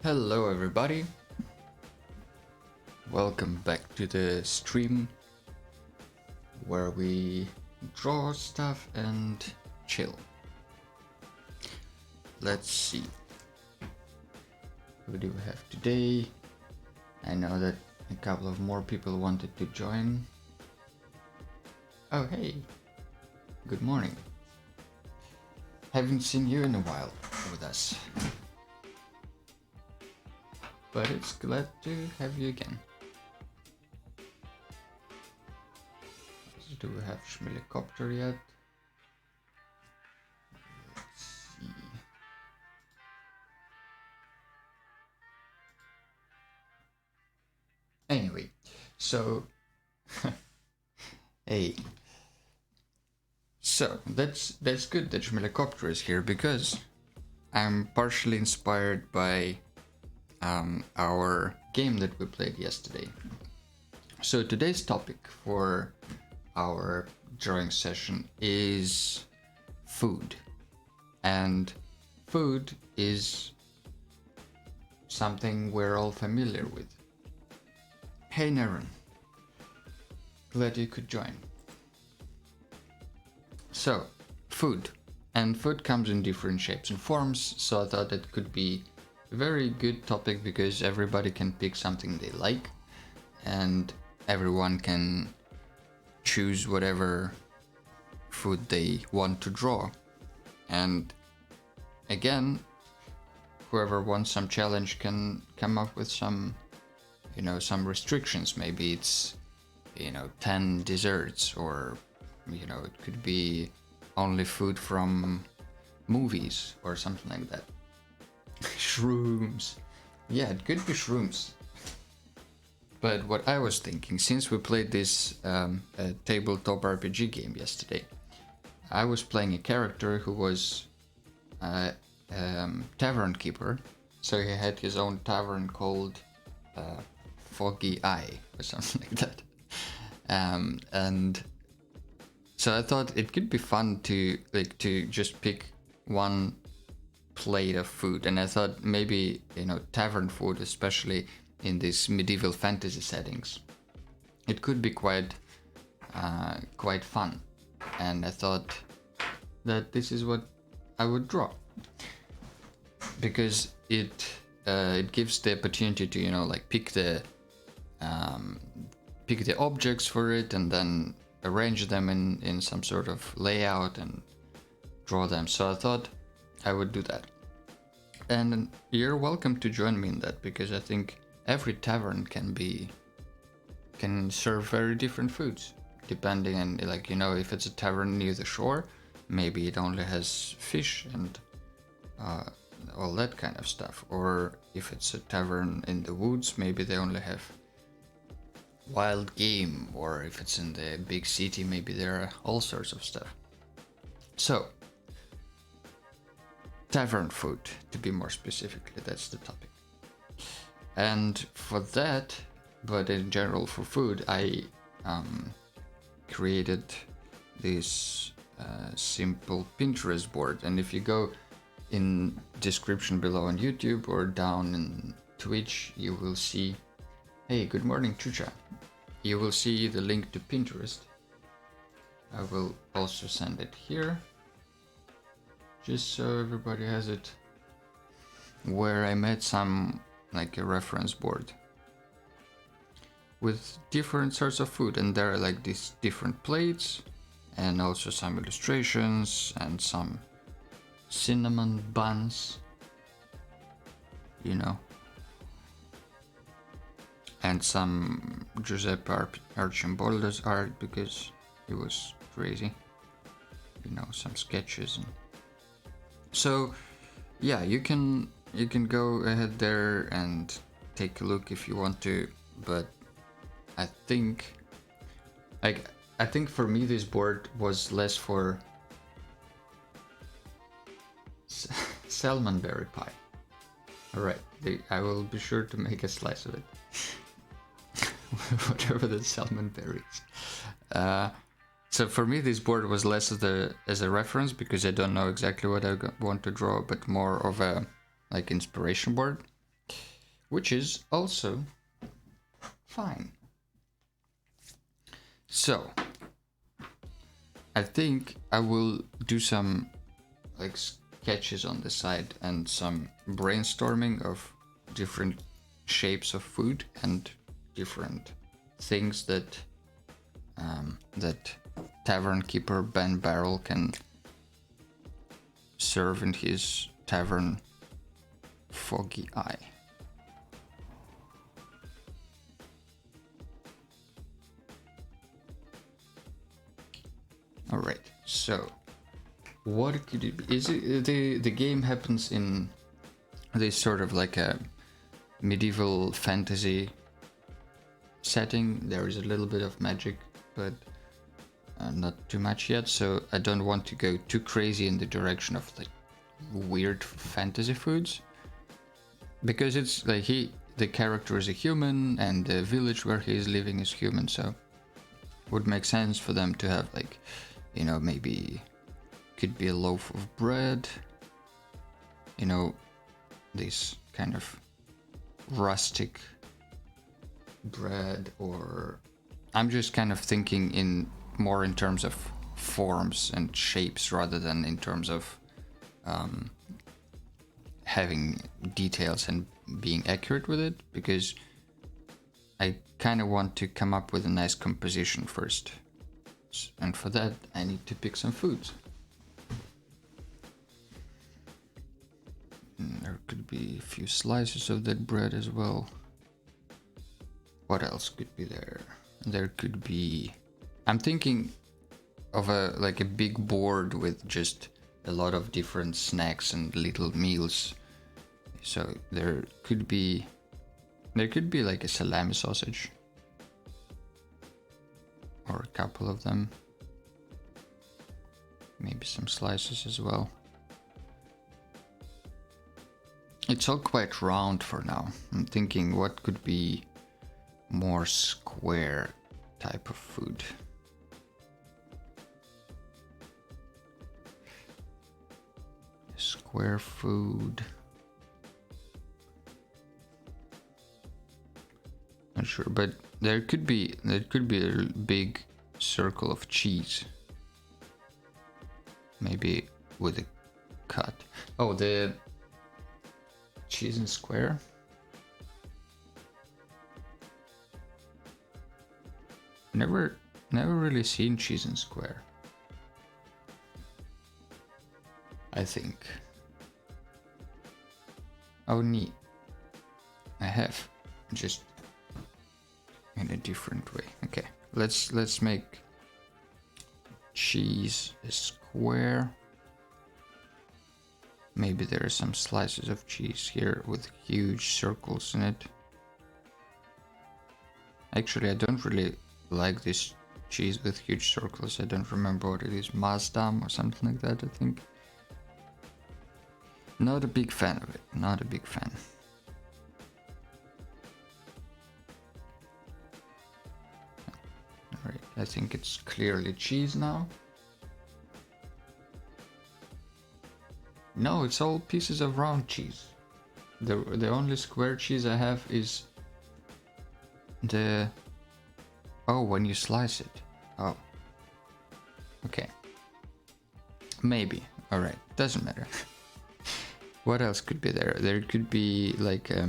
Hello everybody, welcome back to the stream where we draw stuff and chill. Let's see, who do we have today? I know that a couple of more people wanted to join. Oh hey, good morning. Haven't seen you in a while with us. But it's glad to have you again. Do we have Schmilicopter yet? Let's see. Anyway, so hey. So that's good that Schmilicopter is here because I'm partially inspired by our game that we played yesterday. So today's topic for our drawing session is food, and food is something we're all familiar with. Hey Naren, glad you could join. So food, and food comes in different shapes and forms, so I thought it could be a very good topic because everybody can pick something they like and everyone can choose whatever food they want to draw. And again, whoever wants some challenge can come up with some, some restrictions. Maybe it's, 10 desserts, or, it could be only food from movies or something like that. Shrooms. Yeah, it could be shrooms. But what I was thinking, since we played this tabletop RPG game yesterday, I was playing a character who was a tavern keeper. So he had his own tavern called Foggy Eye or something like that. And so I thought it could be fun to just pick one plate of food, and I thought maybe tavern food, especially in these medieval fantasy settings, it could be quite fun, and I thought that this is what I would draw because it gives the opportunity to pick the objects for it and then arrange them in some sort of layout and draw them. So I thought I would do that, and you're welcome to join me in that because I think every tavern can serve very different foods depending on if it's a tavern near the shore, maybe it only has fish and all that kind of stuff, or if it's a tavern in the woods, maybe they only have wild game, or if it's in the big city, maybe there are all sorts of stuff. So tavern food, to be more specifically, that's the topic. And for that, but in general for food, I created this simple Pinterest board. And if you go in description below on YouTube or down in Twitch, you will see, hey, good morning, Chucha. You will see the link to Pinterest. I will also send it here, just so everybody has it, where I made some a reference board with different sorts of food, and there are these different plates and also some illustrations and some cinnamon buns, and some Giuseppe Arcimboldo's art because it was crazy, some sketches. And so yeah, you can go ahead there and take a look if you want to, but I think for me this board was less for salmonberry pie. Alright, I will be sure to make a slice of it. Whatever the salmonberry is. So for me this board was less as a reference because I don't know exactly what I want to draw, but more of a inspiration board. which is also fine. So I think I will do some like sketches on the side and some brainstorming of different shapes of food and different things that that tavern keeper Ben Barrel can serve in his tavern Foggy Eye. All right, so what could it be? Is it the game happens in this sort of like a medieval fantasy setting? There is a little bit of magic, but not too much yet. So I don't want to go too crazy in the direction of like weird fantasy foods, because it's like the character is a human and the village where he is living is human, so it would make sense for them to have like, you know, maybe could be a loaf of bread, you know, this kind of rustic bread, or I'm just kind of thinking in more in terms of forms and shapes rather than in terms of having details and being accurate with it, because I kind of want to come up with a nice composition first, and for that I need to pick some foods. There could be a few slices of that bread as well. What else could be there? There could be, I'm thinking of a big board with just a lot of different snacks and little meals. So there could be like a salami sausage, or a couple of them. Maybe some slices as well. It's all quite round for now. I'm thinking what could be more square type of food. Square food. Not sure, but there could be a big circle of cheese. Maybe with a cut. Oh, the cheese in square. Never really seen cheese in square, I think. Oh, neat. I have, just in a different way. Okay, let's make cheese a square. Maybe there are some slices of cheese here with huge circles in it. Actually, I don't really like this cheese with huge circles. I don't remember what it is. Mazdam or something like that, I think. Not a big fan of it. Not a big fan. Alright, I think it's clearly cheese now. No, it's all pieces of round cheese. The only square cheese I have is the... Oh, when you slice it. Oh. Okay. Maybe. Alright, doesn't matter. What else could be there? There could be like a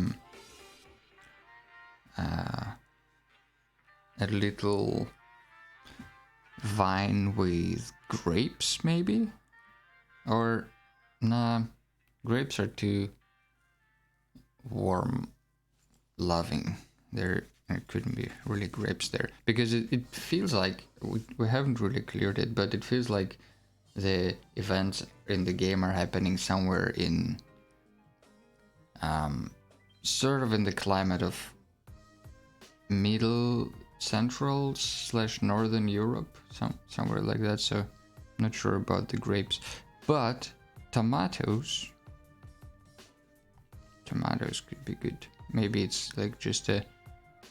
little vine with grapes, maybe? Or nah, grapes are too warm loving. There couldn't be really grapes there, because it feels like we haven't really cleared it, but it feels like the events in the game are happening somewhere in sort of in the climate of middle central / northern Europe, somewhere like that. So not sure about the grapes, but tomatoes could be good. Maybe it's like just a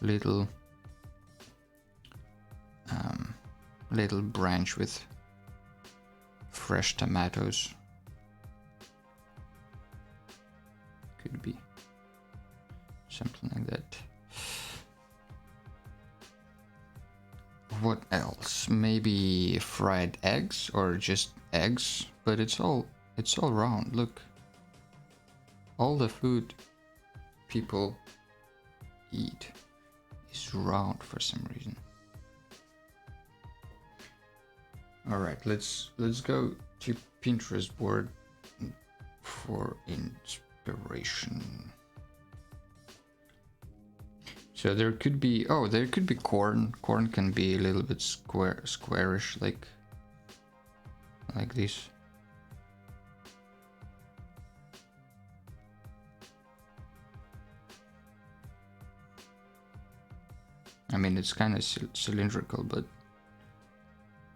little branch with fresh tomatoes. Could be. something like that. What else? Maybe fried eggs or just eggs, but it's all round. Look, all the food people eat is round for some reason. All right, let's go to Pinterest board for inspiration. So there could be corn. Corn can be a little bit squarish, like this. I mean, it's kind of cylindrical, but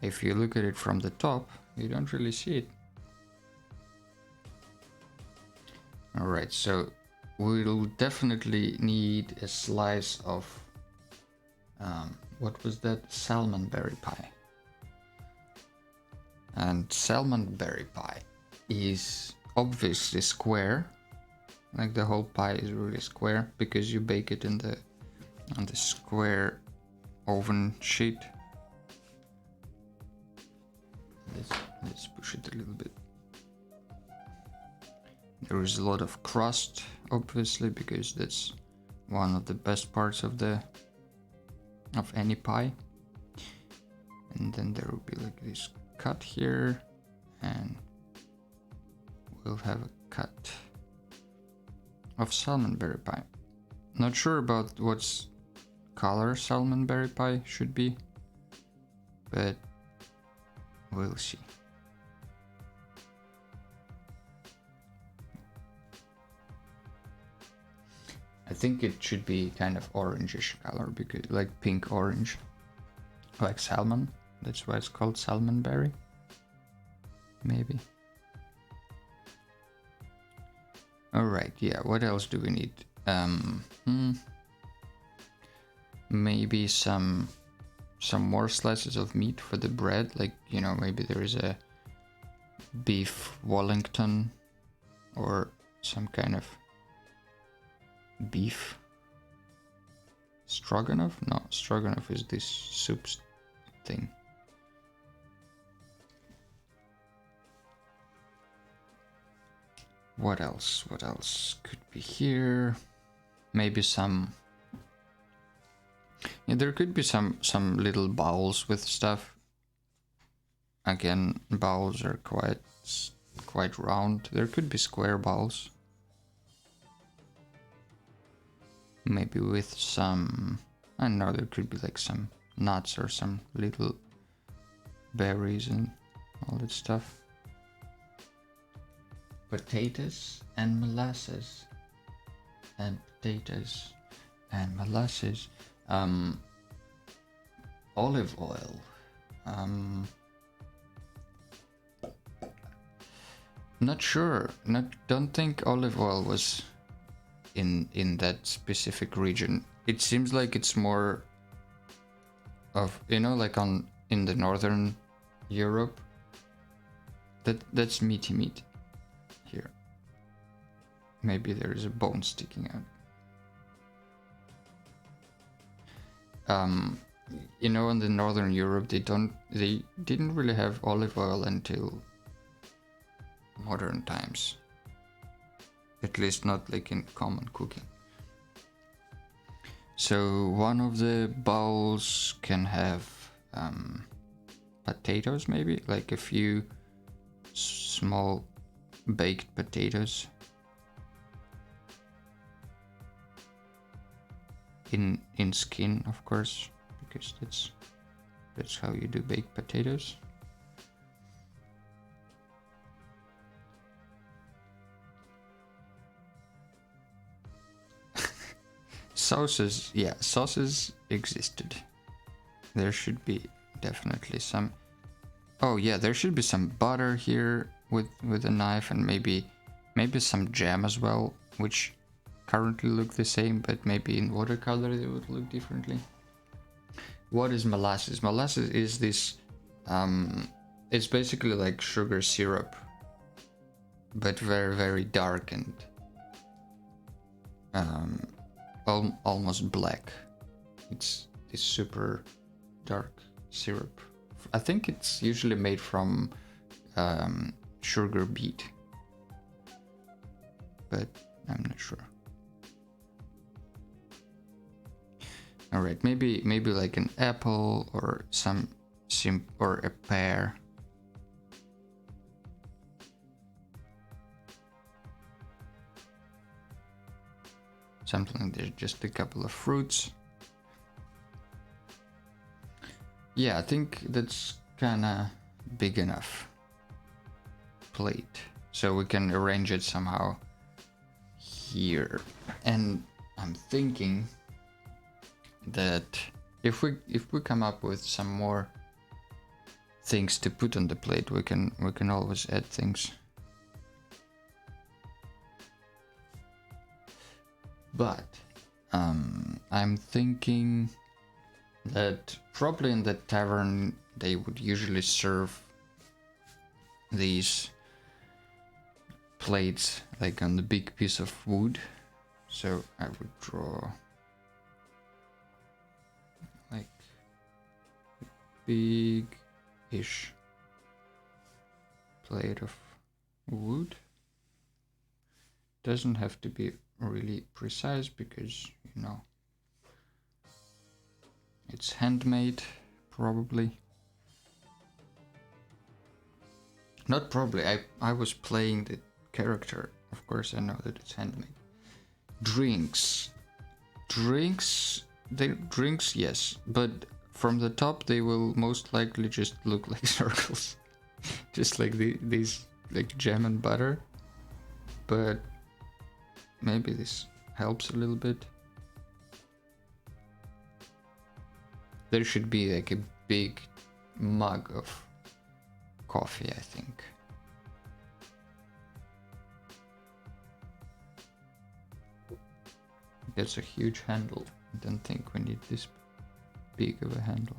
if you look at it from the top, you don't really see it. All right, so we'll definitely need a slice of, what was that? Salmon berry pie. And salmon berry pie is obviously square. Like the whole pie is really square because you bake it on the square oven sheet. Let's push it a little bit. There is a lot of crust, obviously, because that's one of the best parts of any pie. And then there will be like this cut here, and we'll have a cut of salmon berry pie. Not sure about what's color salmon berry pie should be, but we'll see. I think it should be kind of orangish color, because like pink orange, like salmon. That's why it's called salmon berry. Maybe. All right. Yeah. What else do we need? Maybe some more slices of meat for the bread. Like, you know, maybe there is a beef Wellington or some kind of beef stroganoff. No, stroganoff is this soup thing. What else? What else could be here? Maybe some. Yeah, there could be some little bowls with stuff. Again, bowls are quite round. There could be square bowls. Maybe with some, I don't know, there could be like some nuts or some little berries and all that stuff. Potatoes and molasses. And potatoes and molasses. Olive oil. Not sure. Don't think olive oil was in that specific region. It seems like it's more of, you know, like in the northern Europe. That's meaty meat here. Maybe there is a bone sticking out. You know, in the northern Europe, they didn't really have olive oil until modern times. At least not like in common cooking. So one of the bowls can have potatoes, maybe like a few small baked potatoes in skin, of course, because that's how you do baked potatoes. Sauces, yeah, sauces existed. There should be definitely some. Oh yeah, there should be some butter here with a knife, and maybe some jam as well, which currently look the same, but maybe in watercolor they would look differently. What is molasses? Molasses is this, it's basically like sugar syrup, but very, very dark and almost black. It's this super dark syrup. I think it's usually made from sugar beet, but I'm not sure. All right, maybe like an apple or or a pear. Something like that, just a couple of fruits. Yeah, I think that's kinda big enough plate. So we can arrange it somehow here. And I'm thinking that if we come up with some more things to put on the plate, we can always add things. But I'm thinking that probably in the tavern they would usually serve these plates like on the big piece of wood. So I would draw like big-ish plate of wood. Doesn't have to be really precise because, you know, it's handmade, probably. Not probably, I was playing the character. Of course I know that it's handmade. Drinks, yes, but from the top they will most likely just look like circles. Just like these like jam and butter. But maybe this helps a little bit. There should be like a big mug of coffee, I think. That's a huge handle. I don't think we need this big of a handle.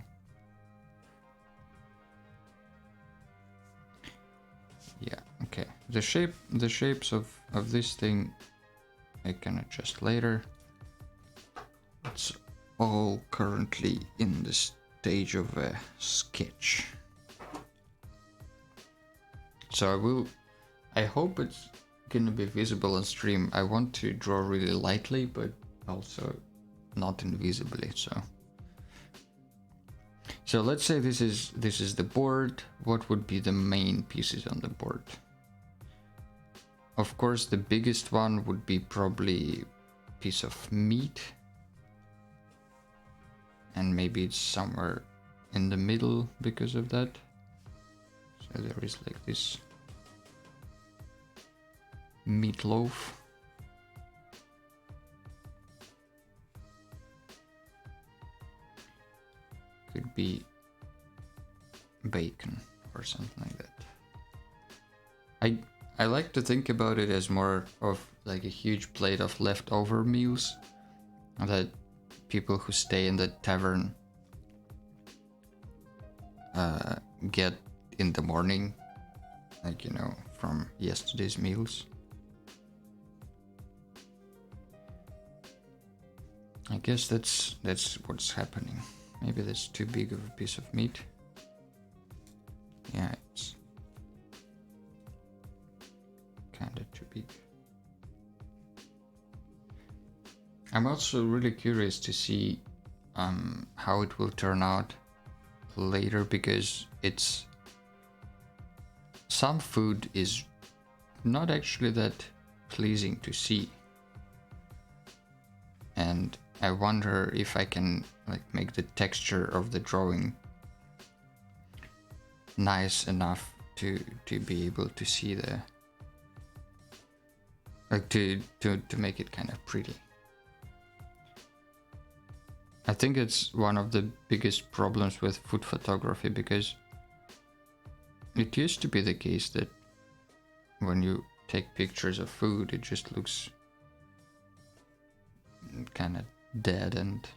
Yeah, okay. The shapes of this thing I can adjust later. It's all currently in the stage of a sketch. So I hope it's gonna be visible on stream. I want to draw really lightly, but also not invisibly, so let's say this is the board. What would be the main pieces on the board? Of course, the biggest one would be probably a piece of meat. And maybe it's somewhere in the middle because of that. So there is like this meatloaf. Could be bacon or something like that. I like to think about it as more of like a huge plate of leftover meals that people who stay in the tavern get in the morning, like, you know, from yesterday's meals. I guess that's what's happening. Maybe that's too big of a piece of meat. Yeah, it's kinda too big. I'm also really curious to see how it will turn out later, because it's some food is not actually that pleasing to see, and I wonder if I can like make the texture of the drawing nice enough to be able to see the like to make it kind of pretty. I think it's one of the biggest problems with food photography, because it used to be the case that when you take pictures of food, it just looks kind of dead and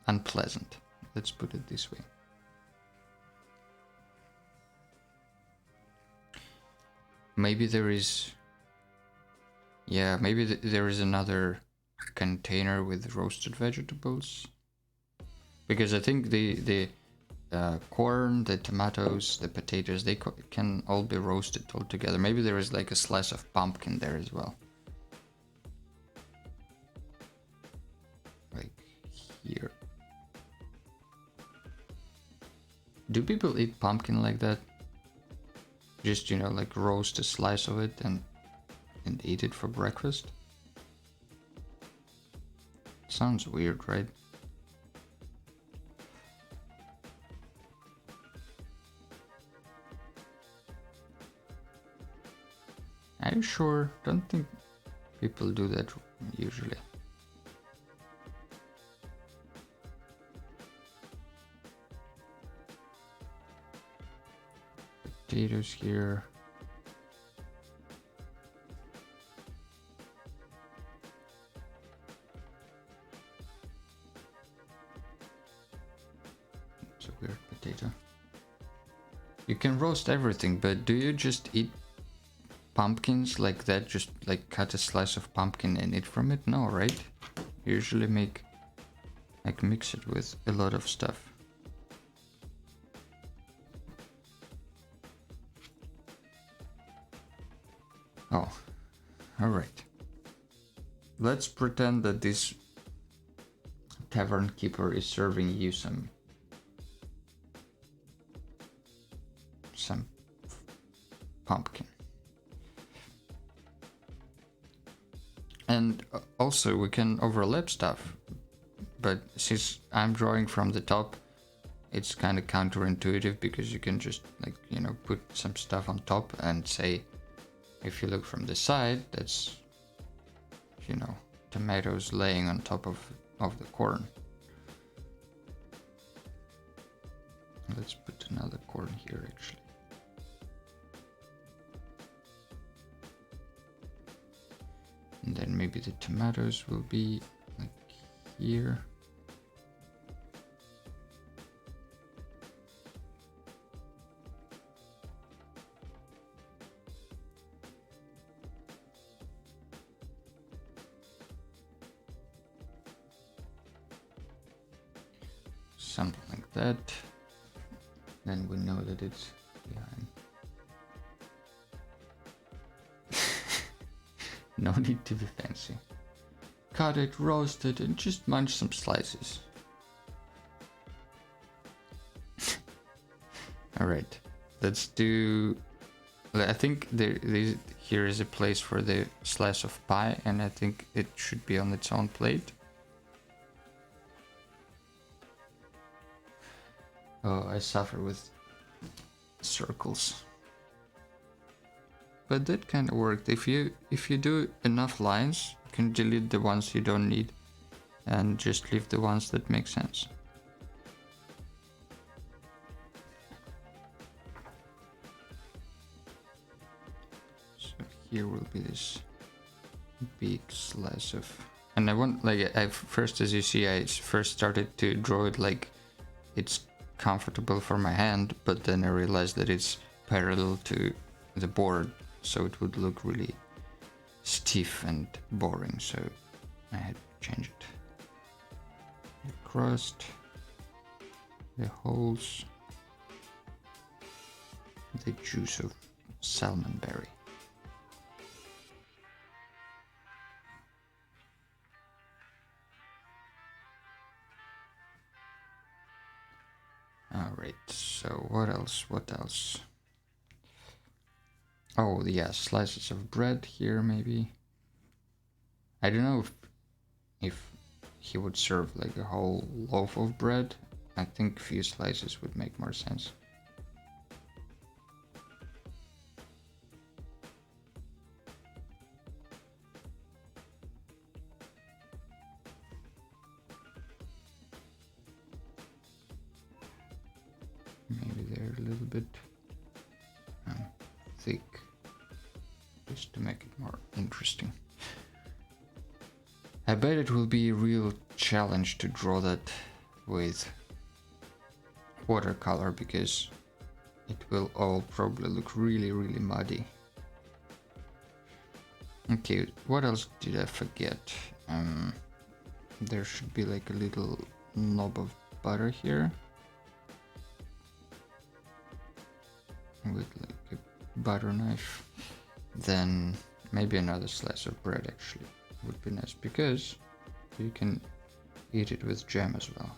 unpleasant. Let's put it this way. Maybe there is Yeah, maybe there is another container with roasted vegetables. Because I think the corn, the tomatoes, the potatoes, they can all be roasted all together. Maybe there is like a slice of pumpkin there as well. Like here. Do people eat pumpkin like that? Just, you know, like roast a slice of it and eat it for breakfast? Sounds weird, right? Are you sure? Don't think people do that usually. Potatoes here. It's a weird potato. You can roast everything, but do you just eat pumpkins like that? Just like cut a slice of pumpkin and eat from it? No, right? You usually make like mix it with a lot of stuff. Oh, all right. Let's pretend that this tavern keeper is serving you some pumpkin. And also we can overlap stuff, but since I'm drawing from the top, it's kind of counterintuitive because you can just like, you know, put some stuff on top and say, if you look from the side, that's, you know, tomatoes laying on top of the corn. Let's put another corn here actually. And then maybe the tomatoes will be like here. Something like that. Then we know that it's behind. No need to be fancy. Cut it, roast it, and just munch some slices. Alright, let's do... I think here is a place for the slice of pie, and I think it should be on its own plate. Oh, I suffer with circles. But that kind of worked. If you do enough lines, you can delete the ones you don't need and just leave the ones that make sense. So here will be this big slice of, and I want, like, I first, as you see, I first started to draw it like it's comfortable for my hand, but then I realized that it's parallel to the board, so it would look really stiff and boring, so I had to change it. The crust, the holes, the juice of salmon berry. Alright, so what else? Oh yeah, slices of bread here maybe. I don't know if he would serve like a whole loaf of bread. I think a few slices would make more sense. Maybe they're a little bit thick, just to make it more interesting. I bet it will be a real challenge to draw that with watercolor, because it will all probably look really, really muddy. Okay, what else did I forget? There should be like a little knob of butter here. With like a butter knife. Then maybe another slice of bread actually would be nice, because you can eat it with jam as well.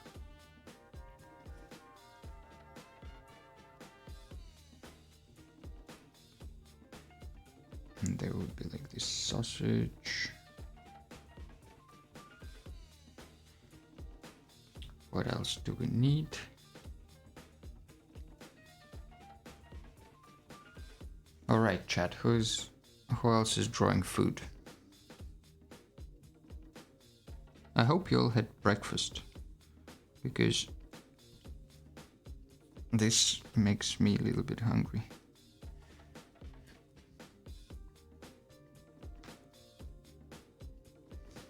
And there would be like this sausage. What else do we need? Alright, chat, who else is drawing food? I hope you all had breakfast, because this makes me a little bit hungry.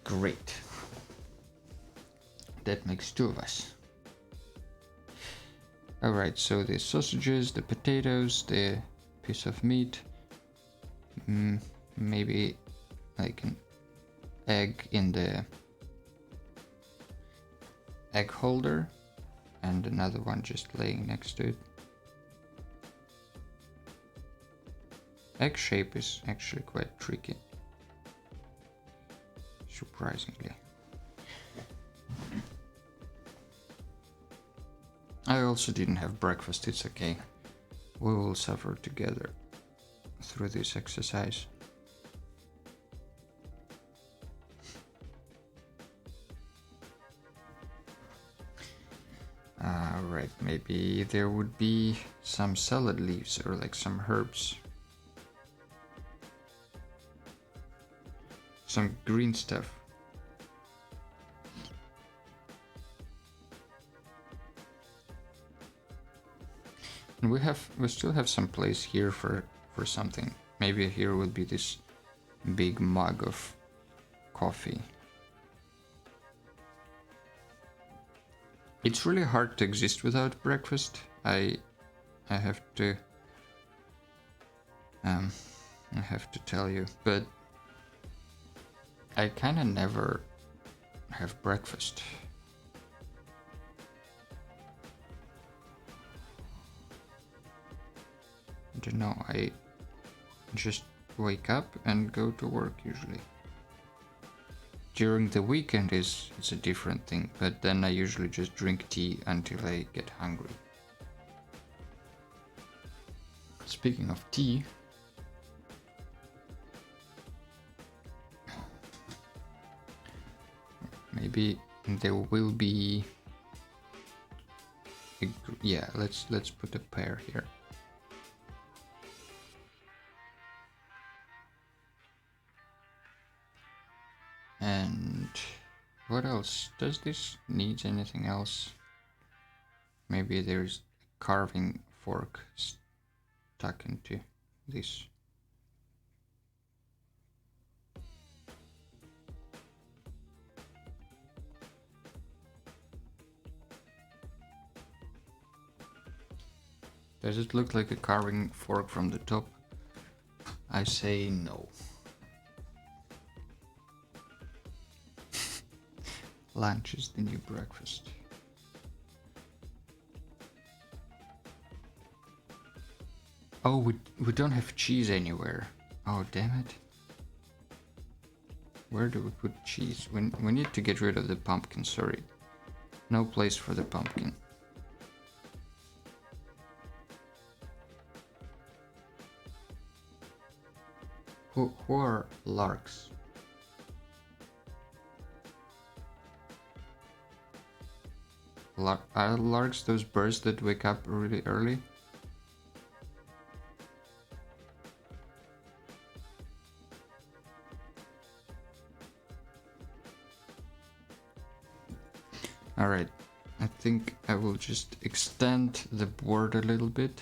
Great. That makes two of us. Alright, so the sausages, the potatoes, the piece of meat, maybe like an egg in the egg holder, and another one just laying next to it. Egg shape is actually quite tricky, surprisingly. I also didn't have breakfast, it's okay. We will suffer together through this exercise. Right, maybe there would be some salad leaves or like some herbs. Some green stuff. And we still have some place here for something. Maybe here would be this big mug of coffee. It's really hard to exist without breakfast. I have to tell you, but I kind of never have breakfast. I don't know, I just wake up and go to work usually. During the weekend it's a different thing, but then I usually just drink tea until I get hungry. Speaking of tea, maybe there will be yeah, let's put a pear here. And what else? Does this need anything else? Maybe there's a carving fork stuck into this. Does it look like a carving fork from the top? I say no. Lunch is the new breakfast. Oh, we don't have cheese anywhere. Oh, damn it. Where do we put cheese? We need to get rid of the pumpkin, sorry. No place for the pumpkin. Who are larks? Are larks those birds that wake up really early? Alright, I think I will just extend the board a little bit.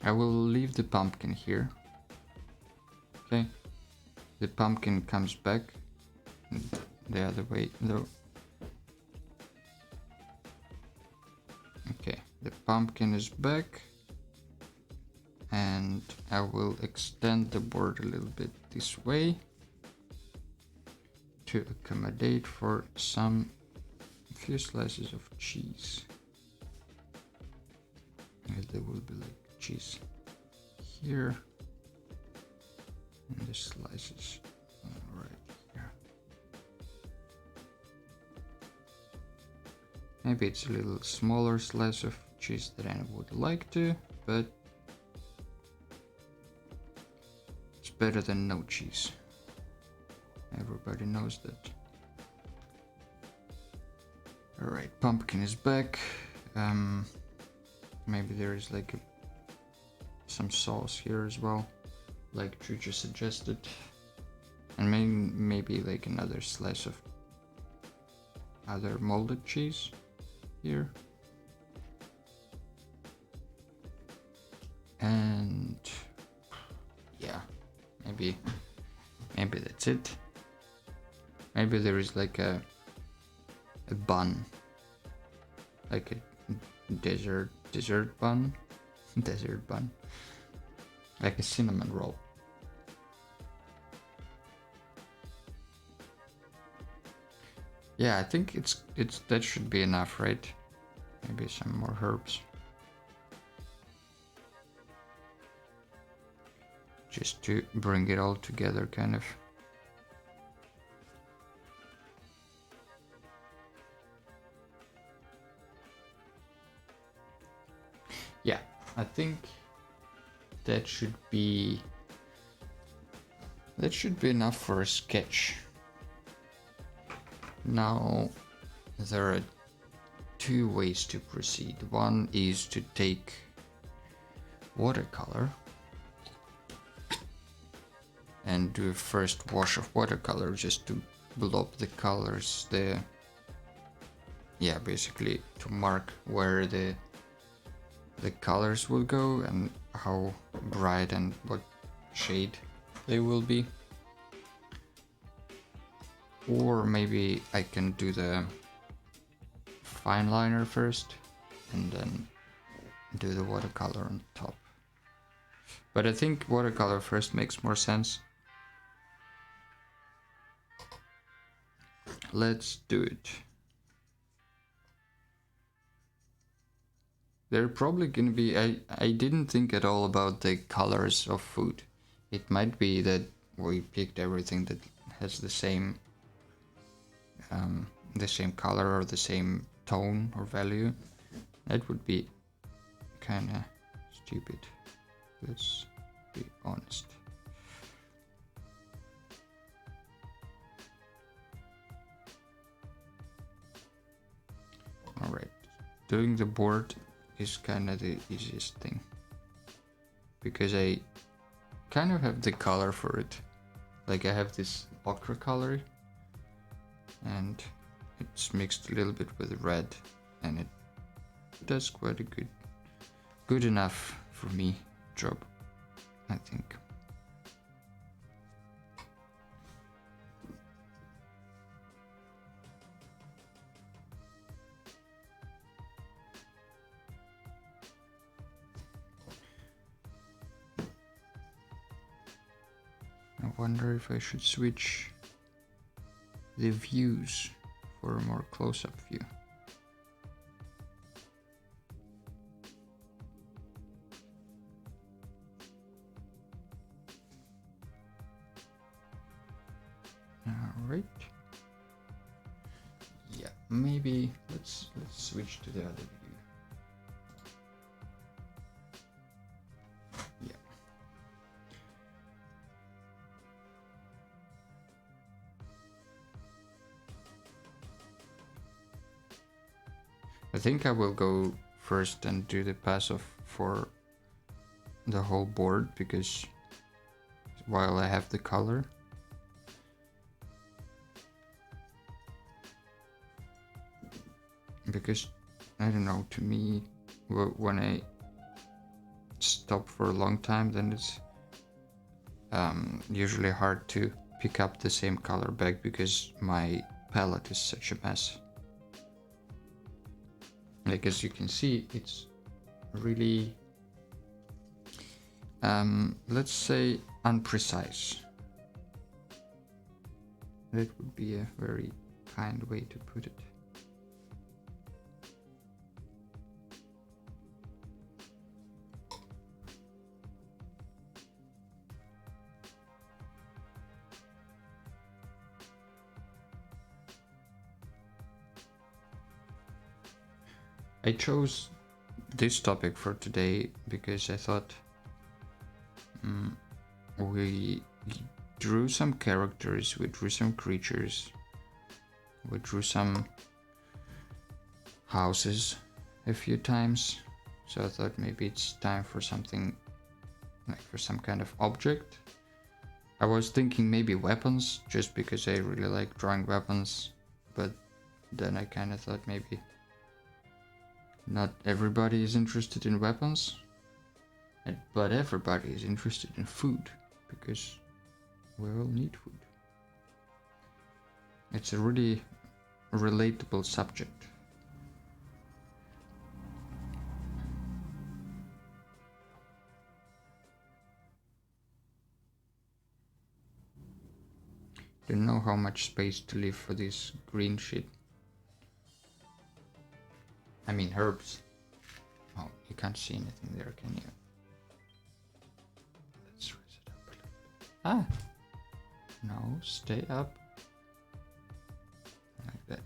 I will leave the pumpkin here. Okay, the pumpkin comes back the other way though. Okay, the pumpkin is back, And I will extend the board a little bit this way to accommodate for some few slices of cheese. And there will be like cheese here and the slices right here. Maybe it's a little smaller slice of cheese than I would like to, but it's better than no cheese. Everybody knows that. Alright, pumpkin is back. Maybe there is like some sauce here as well, like Chucha suggested. And maybe like another slice of other molded cheese here. And yeah, maybe that's it. Maybe there is like a bun, like a dessert bun, dessert bun, like a cinnamon roll. Yeah, I think it's that should be enough, right? Maybe some more herbs. Just to bring it all together, kind of. Yeah, I think that should be enough for a sketch. Now there are two ways to proceed. One is to take watercolor and do a first wash of watercolor just to blob the colors there. Yeah, basically to mark where the colors will go and how bright and what shade they will be. Or maybe I can do the fine liner first and then do the watercolor on top. But I think watercolor first makes more sense. Let's do it. They're probably gonna be... I didn't think at all about the colors of food. It might be that we picked everything that has the same color or the same tone or value. That would be kinda stupid. Let's be honest. Alright, doing the board is kinda the easiest thing, because I kind of have the color for it. Like I have this ochre color and it's mixed a little bit with red and it does quite a good enough for me job, I think. I wonder if I should switch the views for a more close-up view. Alright. Yeah, maybe let's switch to the other view. I think I will go first and do the pass off for the whole board, because while I have the color, because I don't know, to me when I stop for a long time, then it's usually hard to pick up the same color back because my palette is such a mess. Like, as you can see, it's really let's say unprecise. That would be a very kind way to put it. I chose this topic for today because I thought we drew some characters, we drew some creatures, we drew some houses a few times, so I thought maybe it's time for something, like for some kind of object. I was thinking maybe weapons, just because I really like drawing weapons, but then I kind of thought maybe not everybody is interested in weapons, but everybody is interested in food, because we all need food. It's a really relatable subject. Don't know how much space to leave for this green shit. I mean herbs. Oh, you can't see anything there, can you? Let's raise it up a little bit. Ah! No, stay up. Like that.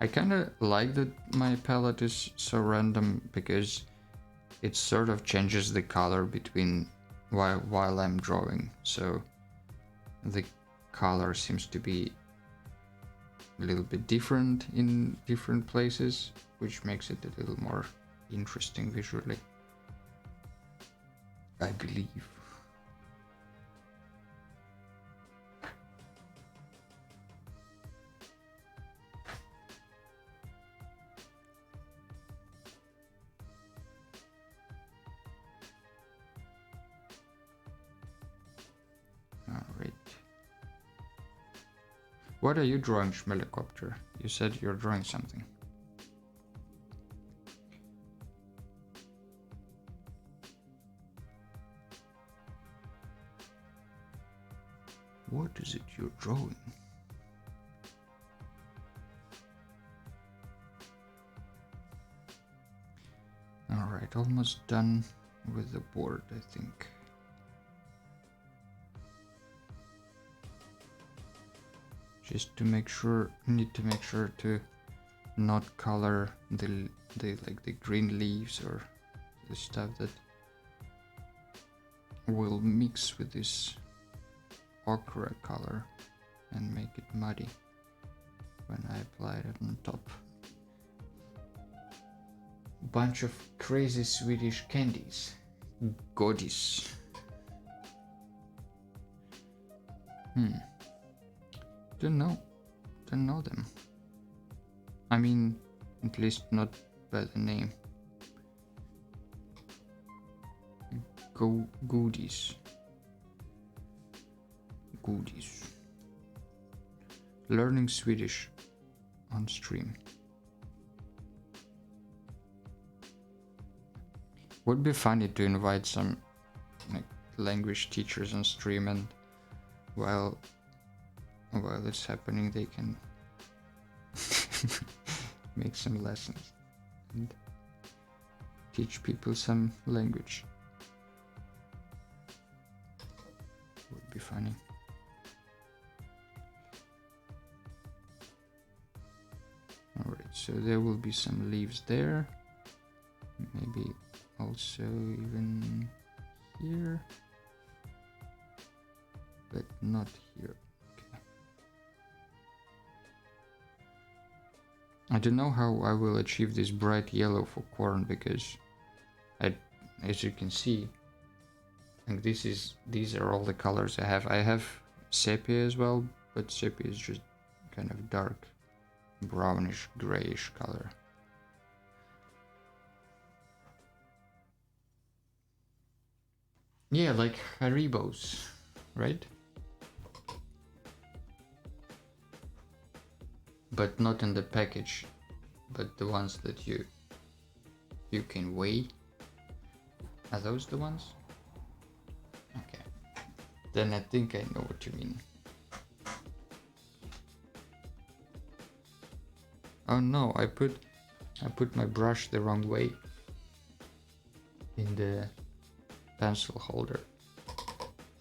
I kinda like that my palette is so random, because it sort of changes the color between while I'm drawing, so the color seems to be a little bit different in different places, which makes it a little more interesting visually, I believe. Alright. What are you drawing, Schmelicopter? You said you're drawing something. What is it you're drawing? Alright, almost done with the board, I think. Just to make sure, need to make sure to not color the green leaves or the stuff that will mix with this ochre color and make it muddy when I apply it on top. Bunch of crazy Swedish candies. Godis. Don't know them. I mean, at least not by the name. Goodies. Learning Swedish on stream. Would be funny to invite some language teachers on stream, and while it's happening they can make some lessons and teach people some language. Would be funny. Alright, so there will be some leaves there. Maybe also even here. But not here. Okay. I don't know how I will achieve this bright yellow for corn, because as you can see, and these are all the colors I have. I have sepia as well, but sepia is just kind of dark brownish grayish color. Yeah, like Haribos, right? but not in the package, but the ones that you can weigh. Are those the ones? Okay, then I think I know what you mean. Oh no, I put my brush the wrong way in the pencil holder,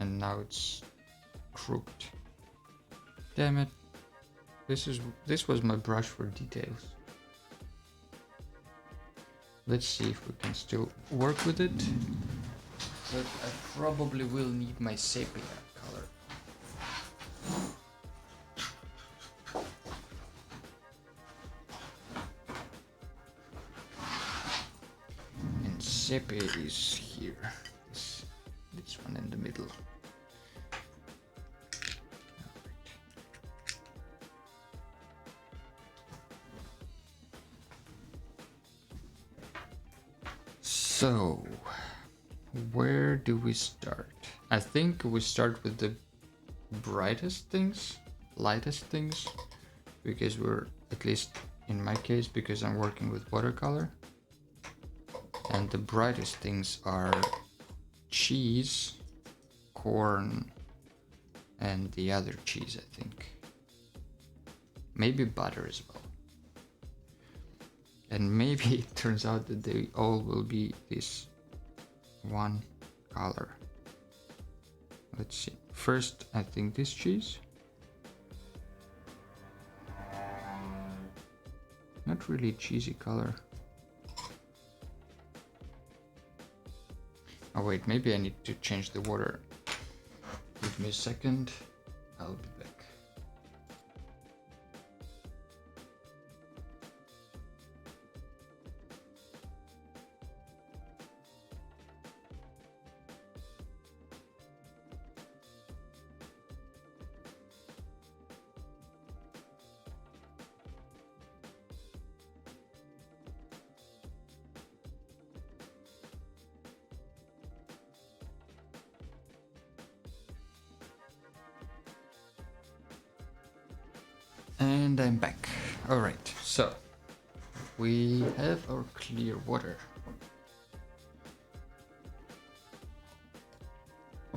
and now it's crooked. Damn it. This was my brush for details. Let's see if we can still work with it. But I probably will need my sepia color. And sepia is here. This one in the middle. So, where do we start? I think we start with the brightest things, lightest things, because we're, at least in my case, because I'm working with watercolor. And the brightest things are cheese, corn, and the other cheese, I think. Maybe butter as well. And maybe it turns out that they all will be this one color. Let's see. First, I think this cheese. Not really cheesy color. Oh wait, maybe I need to change the water. Give me a second. I'll be back. And I'm back. Alright, so we have our clear water.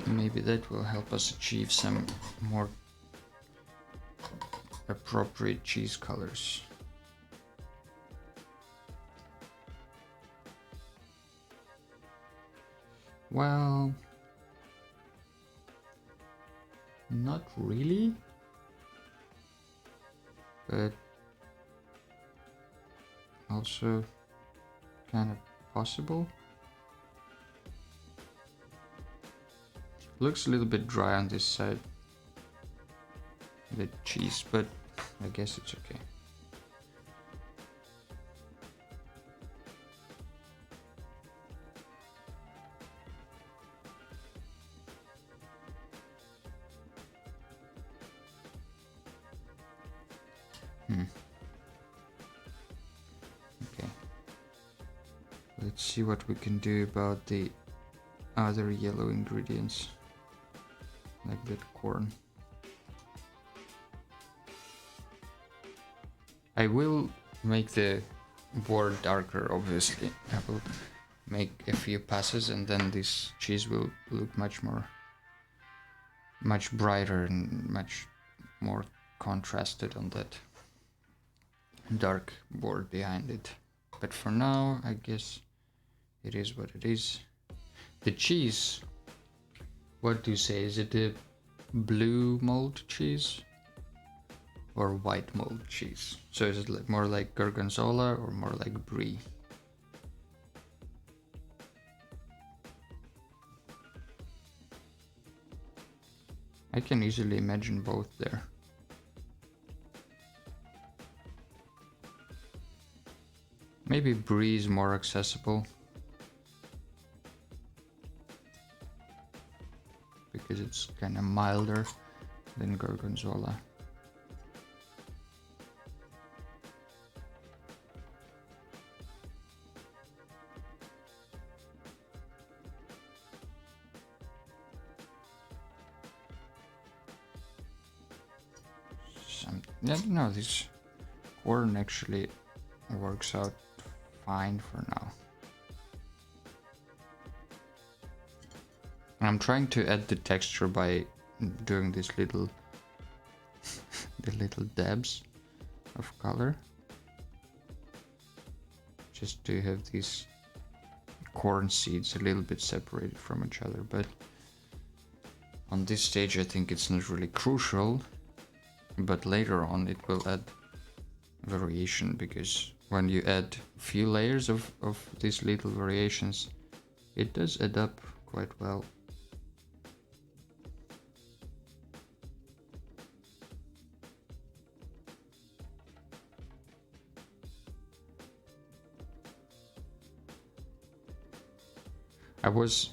Maybe that will help us achieve some more appropriate cheese colors. Well, not really. But also kind of possible. Looks a little bit dry on this side, the cheese, but I guess it's okay. Okay. Let's see what we can do about the other yellow ingredients, like that corn. I will make the board darker, obviously. I will make a few passes and then this cheese will look much brighter and much more contrasted on that dark board behind it. But for now, I guess it is what it is. The cheese, what do you say? Is it a blue mold cheese or white mold cheese? So is it more like gorgonzola or more like brie? I can easily imagine both there. Maybe brie is more accessible because it's kind of milder than gorgonzola. Yeah, no, this corn actually works out fine for now. I'm trying to add the texture by doing these little the little dabs of color, just to have these corn seeds a little bit separated from each other. But on this stage I think it's not really crucial, but later on it will add variation, because when you add a few layers of these little variations, it does add up quite well.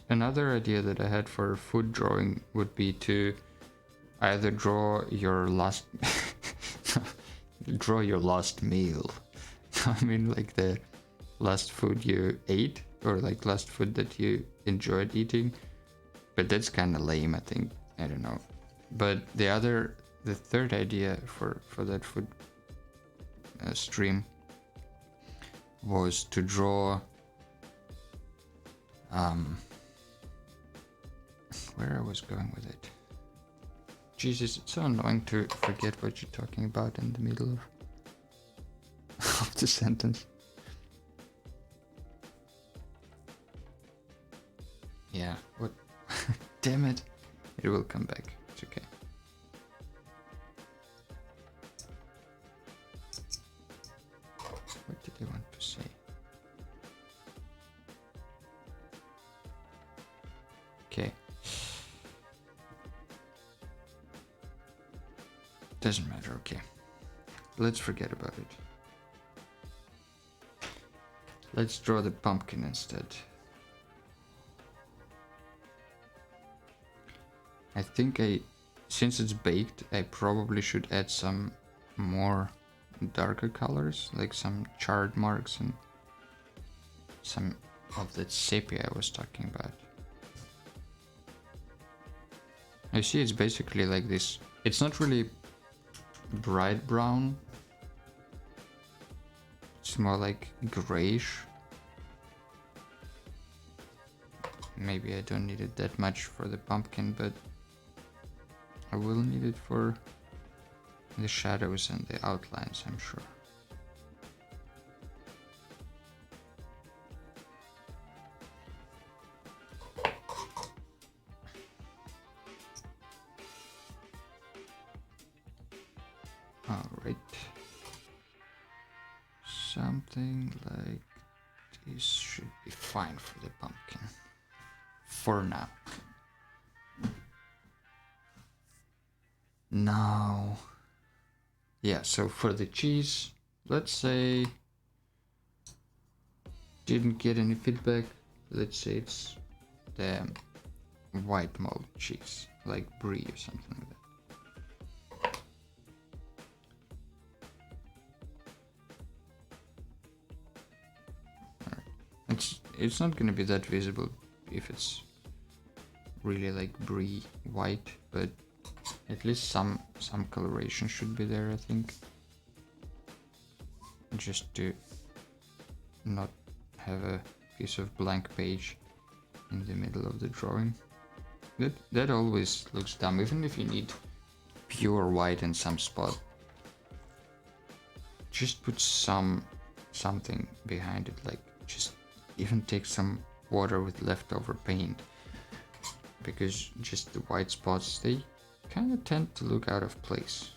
Another idea that I had for food drawing would be to either draw your last meal. I mean, like the last food you ate, or like last food that you enjoyed eating. But that's kind of lame, I think. I don't know. But the third idea for that food stream was to draw. Where I was going with it. Jesus, it's so annoying to forget what you're talking about in the middle of the sentence. Yeah, what? Damn it. It will come back. It's okay. What did I want to say? Okay. Doesn't matter, okay. Let's forget about it. Let's draw the pumpkin instead. I think since it's baked, I probably should add some more darker colors, like some charred marks and some of that sepia I was talking about. You see, it's basically like this. It's not really bright brown. It's more like grayish. Maybe I don't need it that much for the pumpkin, but I will need it for the shadows and the outlines, I'm sure. Alright. Something like this should be fine for the pumpkin. For now. Now, yeah, so for the cheese, let's say didn't get any feedback. Let's say it's the white mold cheese, like brie or something like that. It's not gonna be that visible if it's really like brie white, but at least some coloration should be there, I think. Just to not have a piece of blank page in the middle of the drawing. That always looks dumb, even if you need pure white in some spot. Just put something behind it, like just even take some water with leftover paint, because just the white spots, they kind of tend to look out of place.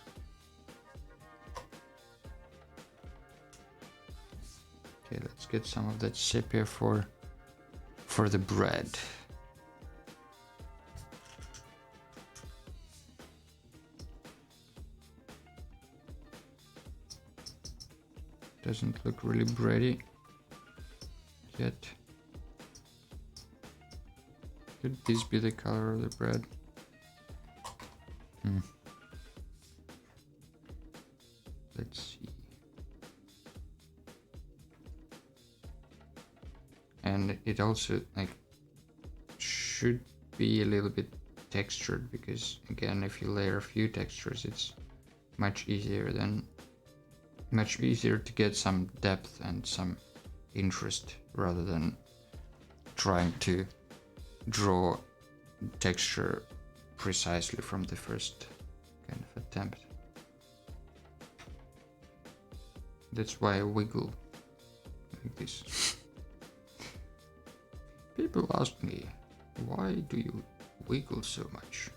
Okay, let's get some of that sepia for the bread. Doesn't look really bready yet. Could this be the color of the bread? Let's see. And it also like should be a little bit textured, because again, if you layer a few textures, it's much easier than much easier to get some depth and some interest rather than trying to draw texture precisely from the first kind of attempt. That's why I wiggle like this. People ask me, why do you wiggle so much?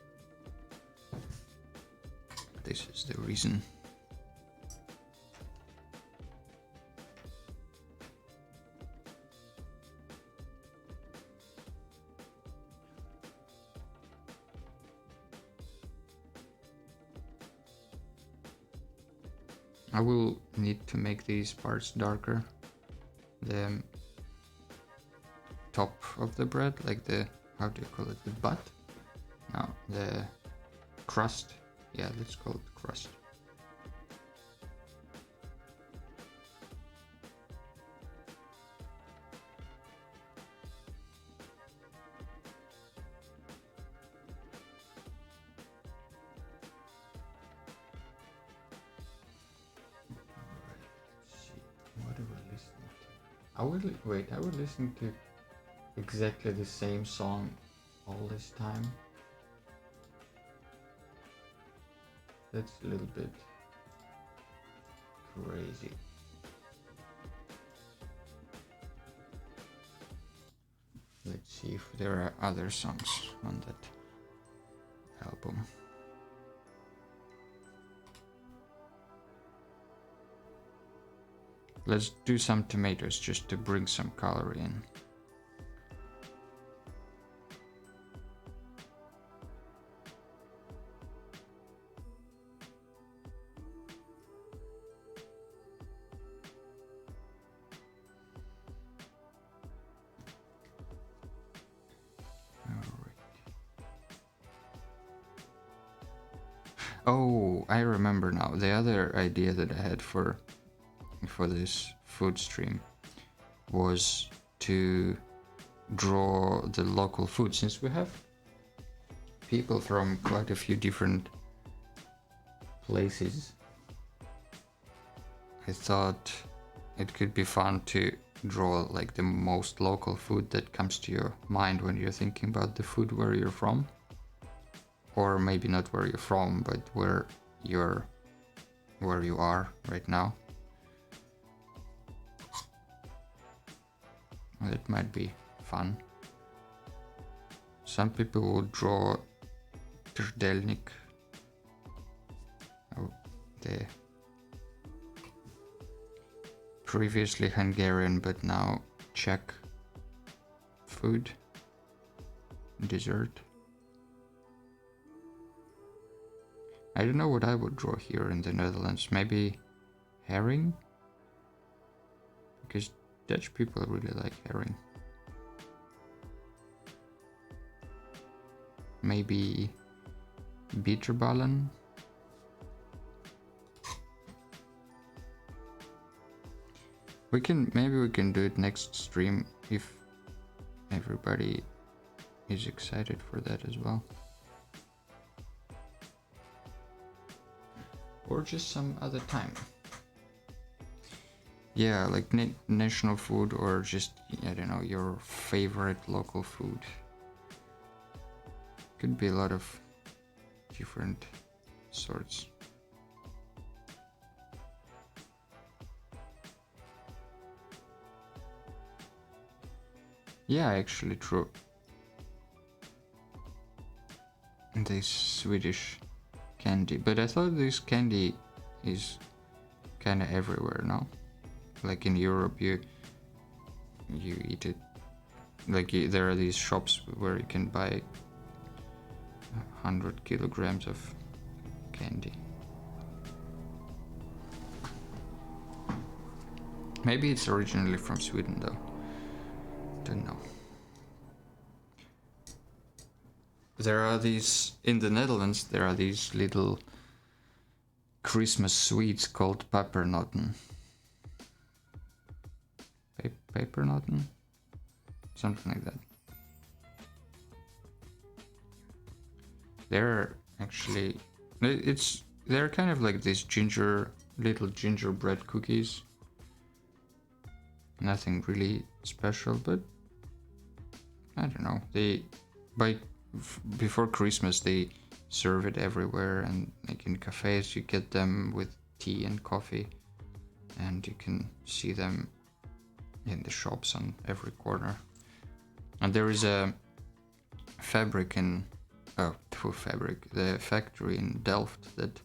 This is the reason. I will need to make these parts darker. The top of the bread, like the, how do you call it, the butt? No, the crust. Yeah, let's call it crust. I will listen to exactly the same song all this time. That's a little bit crazy. Let's see if there are other songs on that album. Let's do some tomatoes just to bring some color in. Oh, I remember now. The other idea that I had for this food stream was to draw the local food, since we have people from quite a few different places. I thought it could be fun to draw like the most local food that comes to your mind when you're thinking about the food where you're from. Or maybe not where you're from, but where you are right now. That might be fun. Some people would draw trdelnik, the previously Hungarian but now Czech food, dessert. I don't know what I would draw here in the Netherlands. Maybe herring? Because Dutch people really like herring. Maybe bitterballen? Maybe we can do it next stream if everybody is excited for that as well. Or just some other time. Yeah, like national food, or just, I don't know, your favorite local food. Could be a lot of different sorts. Yeah, actually true. This Swedish candy, but I thought this candy is kind of everywhere now. Like in Europe, you eat it. Like there are these shops where you can buy 100 kilograms of candy. Maybe it's originally from Sweden though. Don't know. There are these, in the Netherlands, there are these little Christmas sweets called pepernoten. Pepernoten? Something like that. They're actually, they're kind of like this ginger little gingerbread cookies. Nothing really special, but I don't know. Before Christmas they serve it everywhere, and like in cafes you get them with tea and coffee, and you can see them in the shops on every corner. And there is a the factory in Delft that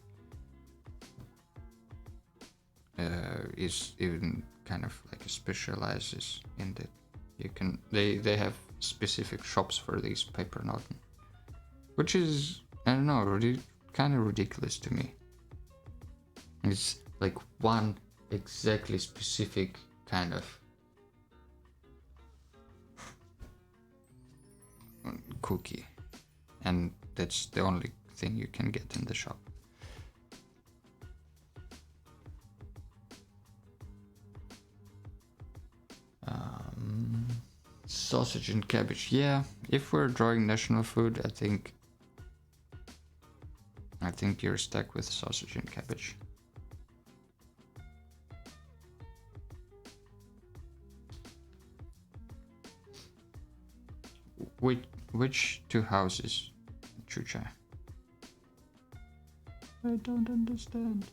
is even kind of like specializes in that. They have specific shops for these pepernoten, which is, I don't know, really kind of ridiculous to me. It's like one exactly specific kind of cookie, and that's the only thing you can get in the shop. Sausage and cabbage. Yeah, if we're drawing national food, I think you're stuck with sausage and cabbage. Which two houses, Chucha? I don't understand.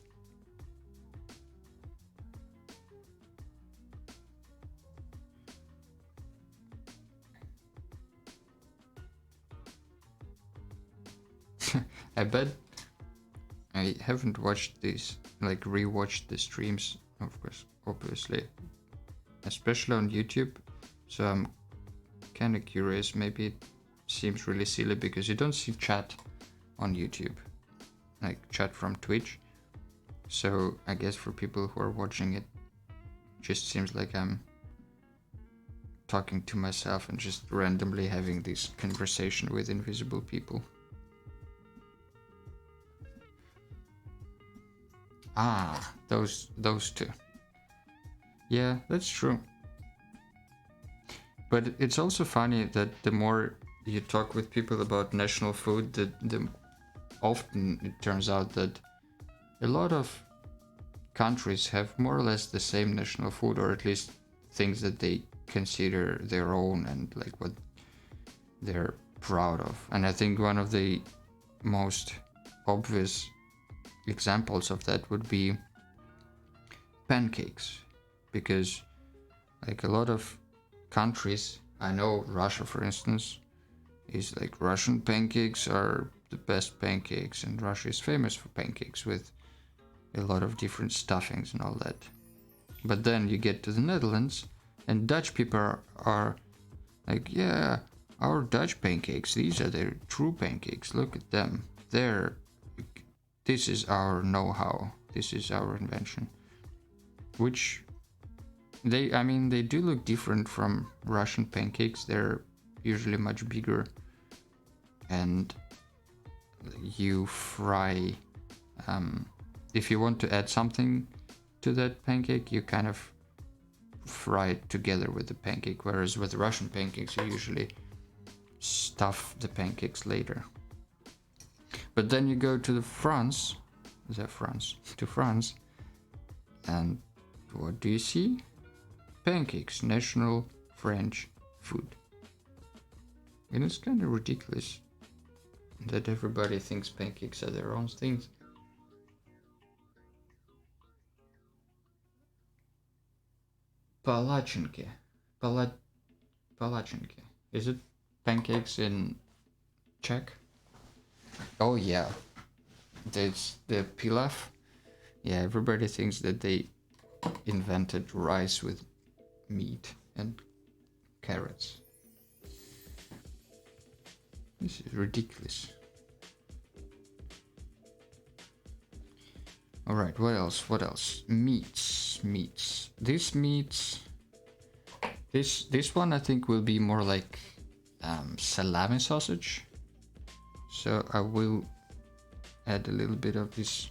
I bet I haven't watched these, like rewatched the streams, of course, obviously, especially on YouTube. So I'm kind of curious. Maybe it seems really silly because you don't see chat on YouTube, like chat from Twitch. So I guess for people who are watching it, just seems like I'm talking to myself and just randomly having this conversation with invisible people. Ah, those two. Yeah, that's true. But it's also funny that the more you talk with people about national food, the often it turns out that a lot of countries have more or less the same national food, or at least things that they consider their own and like what they're proud of. And I think one of the most obvious examples of that would be pancakes, because like a lot of countries, I know Russia for instance is like Russian pancakes are the best pancakes, and Russia is famous for pancakes with a lot of different stuffings and all that. But then you get to the Netherlands and Dutch people are like, yeah, our Dutch pancakes, these are the true pancakes, look at them, this is our know-how, this is our invention. Which they do look different from Russian pancakes. They're usually much bigger, and you fry, if you want to add something to that pancake, you kind of fry it together with the pancake, whereas with Russian pancakes you usually stuff the pancakes later. But then you go to France, and what do you see? Pancakes, national French food. And it's kind of ridiculous that everybody thinks pancakes are their own things. Palachinki. Palachinki. Is it pancakes in Czech? Oh yeah. That's the pilaf. Yeah, everybody thinks that they invented rice with meat and carrots. This is ridiculous. Alright, what else? Meats. This one I think will be more like salami sausage. So I will add a little bit of this,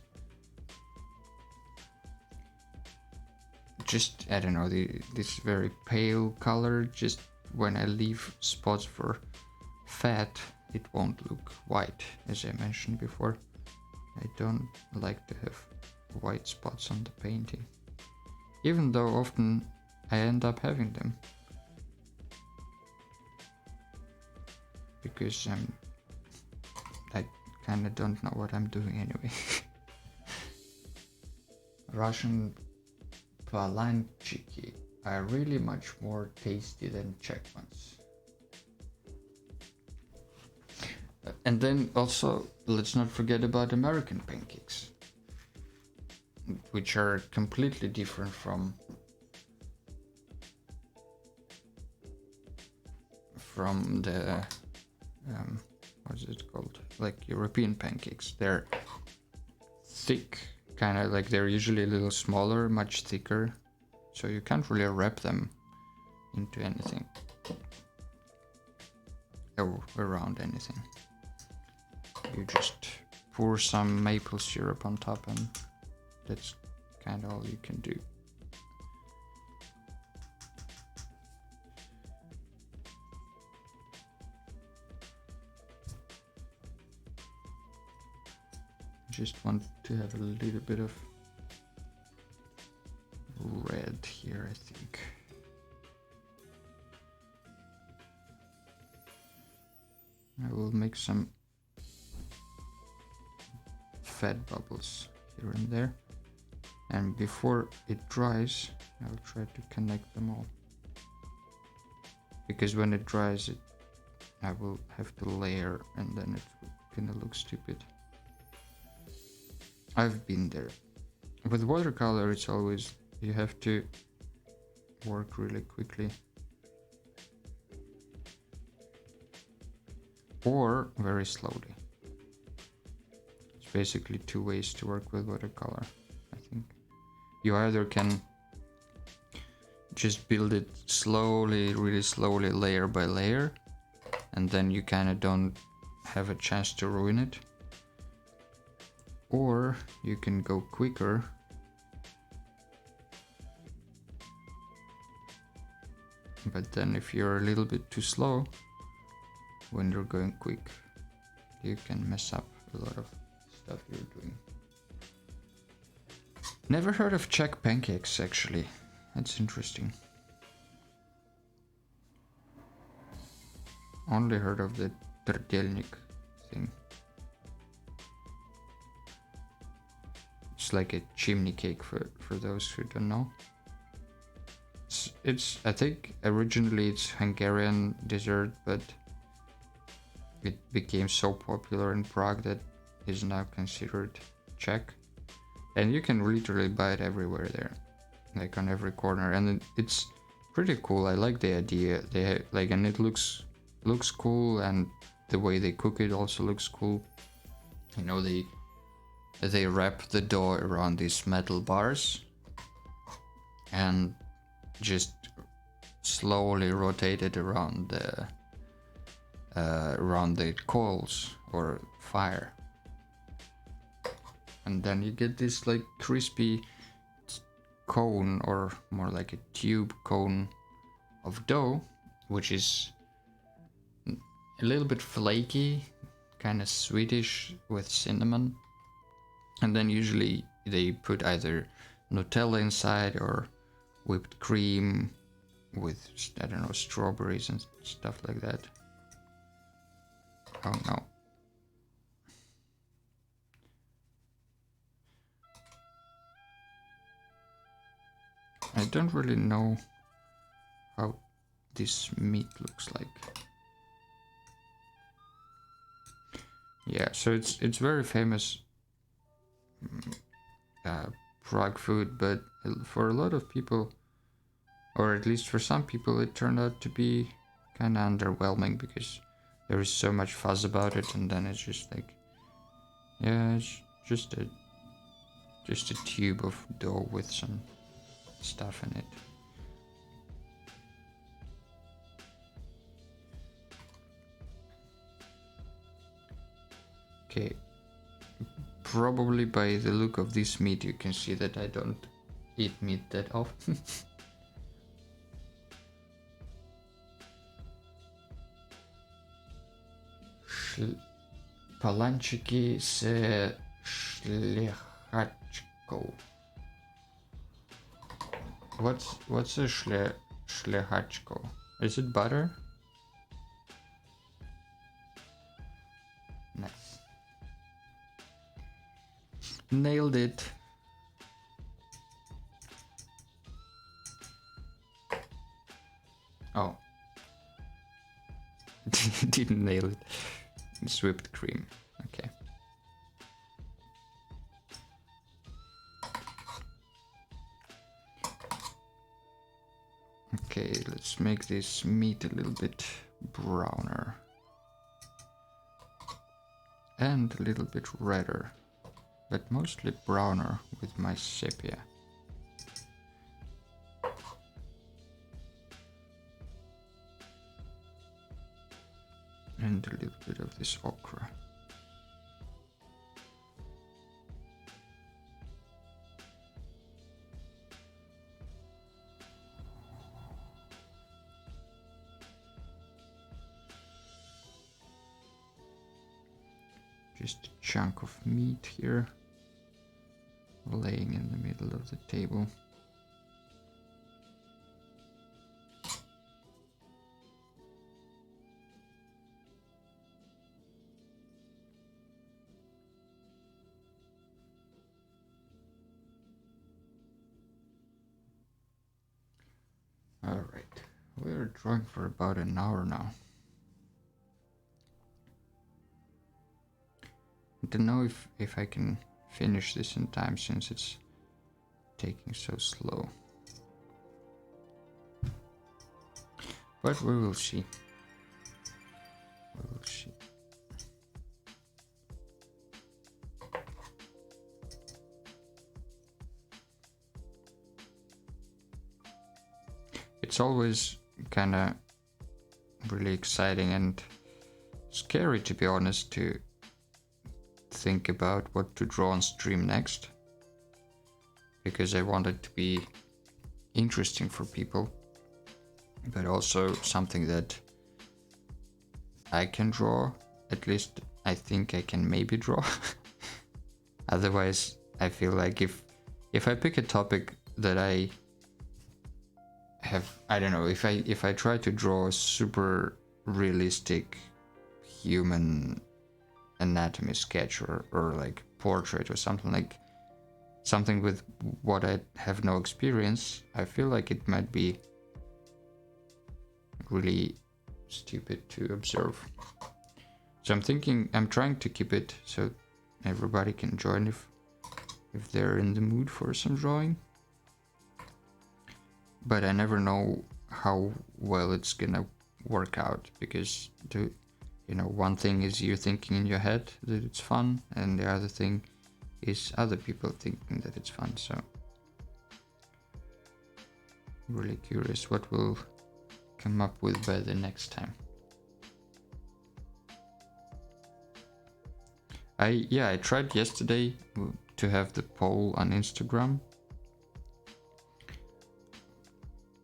just, I don't know, this very pale color. Just when I leave spots for fat, it won't look white, as I mentioned before. I don't like to have white spots on the painting. Even though often I end up having them. Because I kinda don't know what I'm doing anyway. Russian palanchiki are really much more tasty than Czech ones. And then also, let's not forget about American pancakes, which are completely different from the what's it called? Like European pancakes. They're thick, kind of like they're usually a little smaller, much thicker, so you can't really wrap them into anything or around anything. You just pour some maple syrup on top and that's kind of all you can do. Just want to have a little bit of red here, I think. I will make some fat bubbles here and there, and before it dries I'll try to connect them all, because when it dries I will have to layer and then it's gonna look stupid. I've been there. With watercolor it's always, you have to work really quickly or very slowly. Basically two ways to work with watercolor, I think. You either can just build it slowly, really slowly, layer by layer, and then you kind of don't have a chance to ruin it, or you can go quicker but then if you're a little bit too slow when you're going quick, you can mess up a lot of stuff you're doing. Never heard of Czech pancakes, actually. That's interesting. Only heard of the trdelnik thing. It's like a chimney cake for those who don't know. It's I think originally it's Hungarian dessert, but it became so popular in Prague that is now considered Czech, and you can literally buy it everywhere there, like on every corner, and it's pretty cool. I like the idea. They like, and it looks cool, and the way they cook it also looks cool. You know, they wrap the dough around these metal bars and just slowly rotate it around the coals or fire, and then you get this like crispy cone, or more like a tube cone of dough, which is a little bit flaky, kind of sweetish with cinnamon, and then usually they put either Nutella inside or whipped cream with, I don't know, strawberries and stuff like that. Oh no. I don't really know how this meat looks like. Yeah, so it's very famous Prague food, but for a lot of people, or at least for some people, it turned out to be kind of underwhelming because there is so much fuss about it, and then it's just like, yeah, it's just a tube of dough with some stuff in it. Okay, probably by the look of this meat you can see that I don't eat meat that often. Palanchiki se šlehačka. What's a schlehachko? Is it butter? Nice. Nailed it. Oh. Didn't nail it. It's whipped cream. Okay. Okay, let's make this meat a little bit browner. And a little bit redder. But mostly browner with my sepia. And a little bit of this okra. Just a chunk of meat here, laying in the middle of the table. Alright, we're drawing for about an hour now. I don't know if I can finish this in time since it's taking so slow. But we will see. We will see. It's always kind of really exciting and scary, to be honest, to think about what to draw on stream next, because I want it to be interesting for people, but also something that I can draw. At least I think I can maybe draw. Otherwise, I feel like if I pick a topic that I don't know, if I try to draw a super realistic human anatomy sketch or like portrait or something with what I have no experience, I feel like it might be really stupid to observe. So I'm trying to keep it so everybody can join if they're in the mood for some drawing. But I never know how well it's gonna work out, because one thing is you thinking in your head that it's fun, and the other thing is other people thinking that it's fun. So really curious what we'll come up with by the next time. I tried yesterday to have the poll on Instagram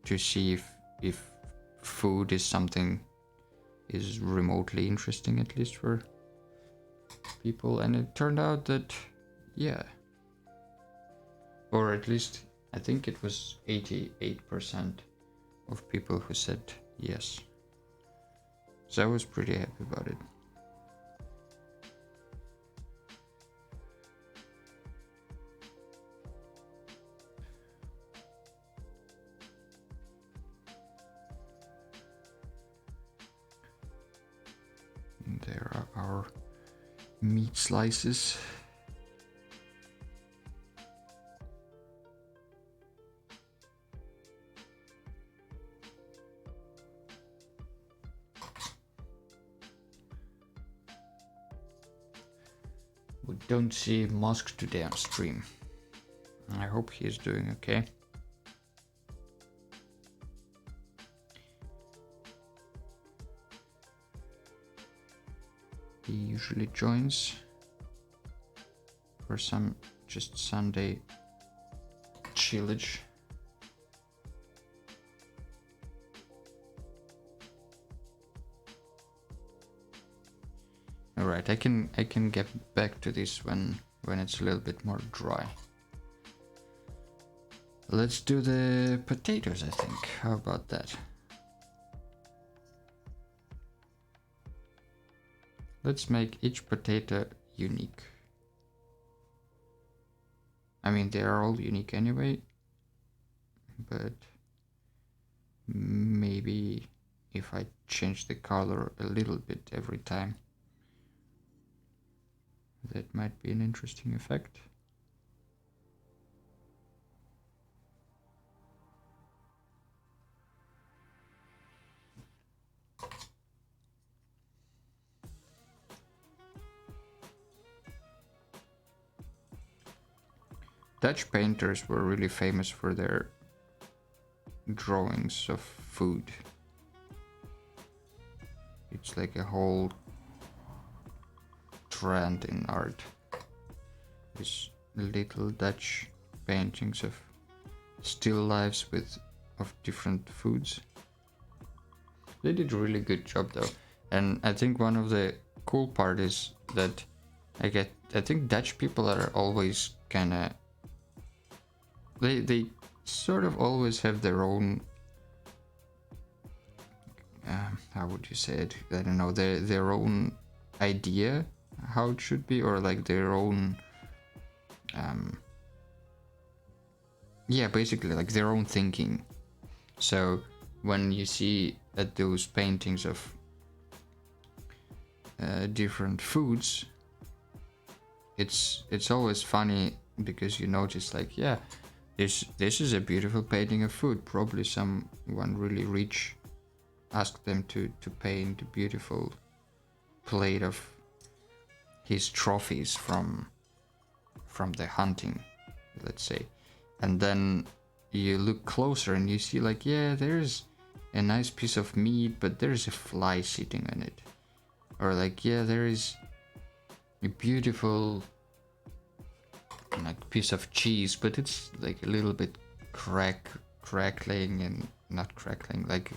to see if food is something is remotely interesting, at least for people, and it turned out that yeah, or at least I think it was 88% of people who said yes. So I was pretty happy about it. There are our meat slices. We don't see Musk today on stream. I hope he is doing okay. He usually joins for some just Sunday chillage. All right, I can get back to this when it's a little bit more dry. Let's do the potatoes, I think. How about that? Let's make each potato unique. I mean, they are all unique anyway, but maybe if I change the color a little bit every time, that might be an interesting effect. Dutch painters were really famous for their drawings of food. It's like a whole trend in art. These little Dutch paintings of still lifes of different foods. They did a really good job though. And I think one of the cool part is that I think Dutch people are always kinda they sort of always have their own how would you say it? I don't know, their own idea how it should be, or like their own yeah, basically like their own thinking. So when you see at those paintings of different foods, it's always funny because you notice like, yeah, this is a beautiful painting of food. Probably someone really rich asked them to paint a beautiful plate of his trophies from the hunting, let's say. And then you look closer and you see like, yeah, there's a nice piece of meat, but there's a fly sitting on it. Or like, yeah, there is a beautiful like piece of cheese, but it's like a little bit crackling and not crackling, like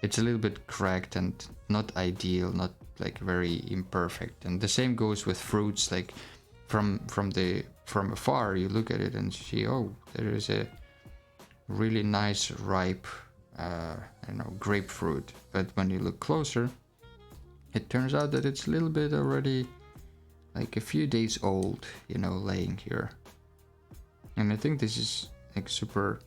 it's a little bit cracked and not ideal, not like very imperfect. And the same goes with fruits, like from afar you look at it and see, oh, there is a really nice ripe I don't know, grapefruit, but when you look closer it turns out that it's a little bit already like a few days old, you know, laying here. And I think this is like super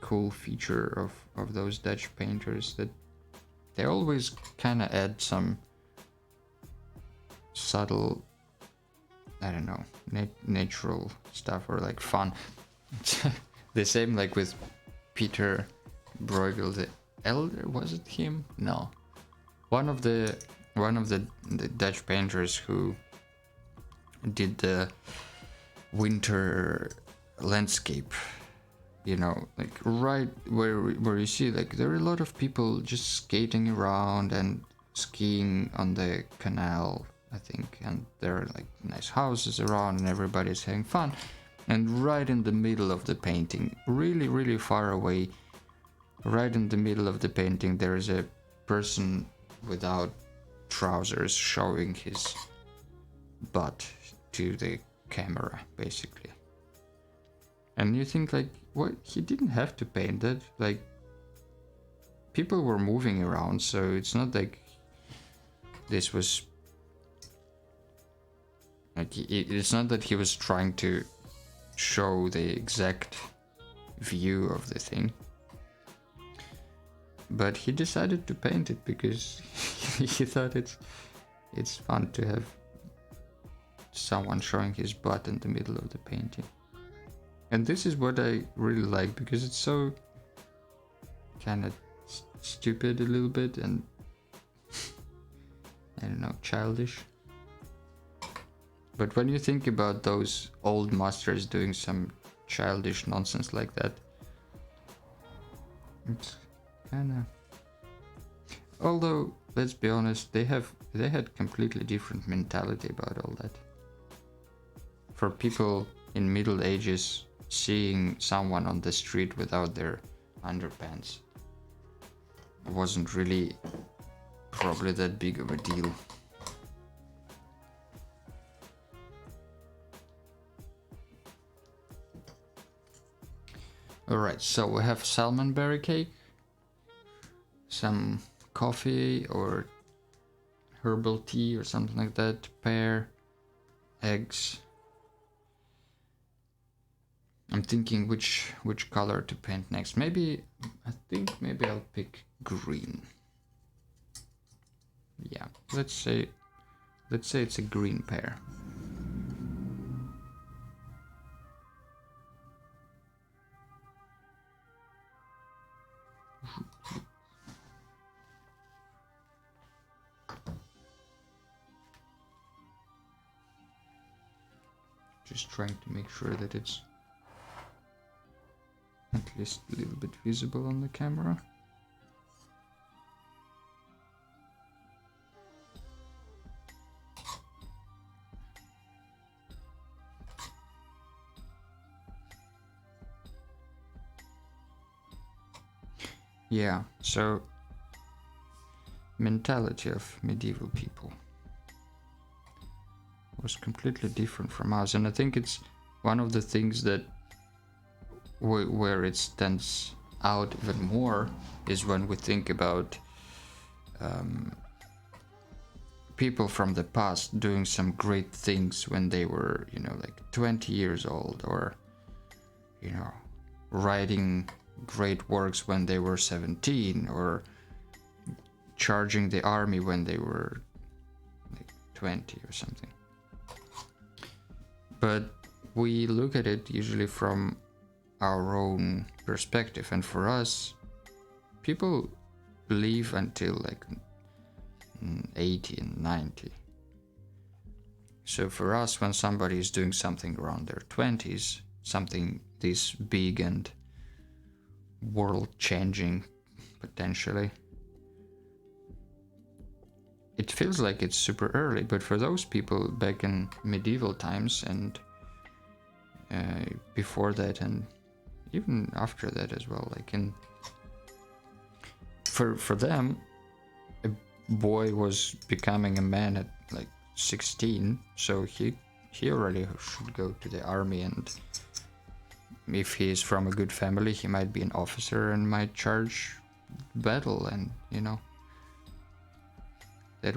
cool feature of those Dutch painters, that they always kind of add some subtle, I don't know, natural stuff or like fun. The same like with Peter Bruegel the Elder, was it him? No, one of the Dutch painters who did the winter landscape, you know, like right where you see like there are a lot of people just skating around and skiing on the canal, I think, and there are like nice houses around and everybody's having fun. And right in the middle of the painting, really far away, right in the middle of the painting, there is a person without trousers showing his butt to the camera, basically. And you think like, what, he didn't have to paint that, like people were moving around, so it's not like this was like, it's not that he was trying to show the exact view of the thing, but he decided to paint it because he thought it's fun to have someone showing his butt in the middle of the painting. And this is what I really like, because it's so kind of stupid a little bit and I don't know, childish. But when you think about those old masters doing some childish nonsense like that, it's kind of... Although, let's be honest, they had completely different mentality about all that. For people in Middle Ages, seeing someone on the street without their underpants wasn't really probably that big of a deal. Alright, so we have salmonberry cake, some coffee or herbal tea or something like that, pear, eggs. I'm thinking which color to paint next. Maybe I'll pick green. Yeah, let's say it's a green pear. Just trying to make sure that it's at least a little bit visible on the camera. Yeah, so mentality of medieval people was completely different from us, and I think it's one of the things that where it stands out even more is when we think about people from the past doing some great things when they were, you know, like 20 years old, or, you know, writing great works when they were 17, or charging the army when they were like 20 or something. But we look at it usually from our own perspective, and for us, people live until like 80 and 90. So for us, when somebody is doing something around their 20s, something this big and world-changing potentially, it feels like it's super early. But for those people back in medieval times and before that, and even after that as well, like for them, a boy was becoming a man at like 16, so he already should go to the army, and if he is from a good family, he might be an officer and might charge battle. And you know, that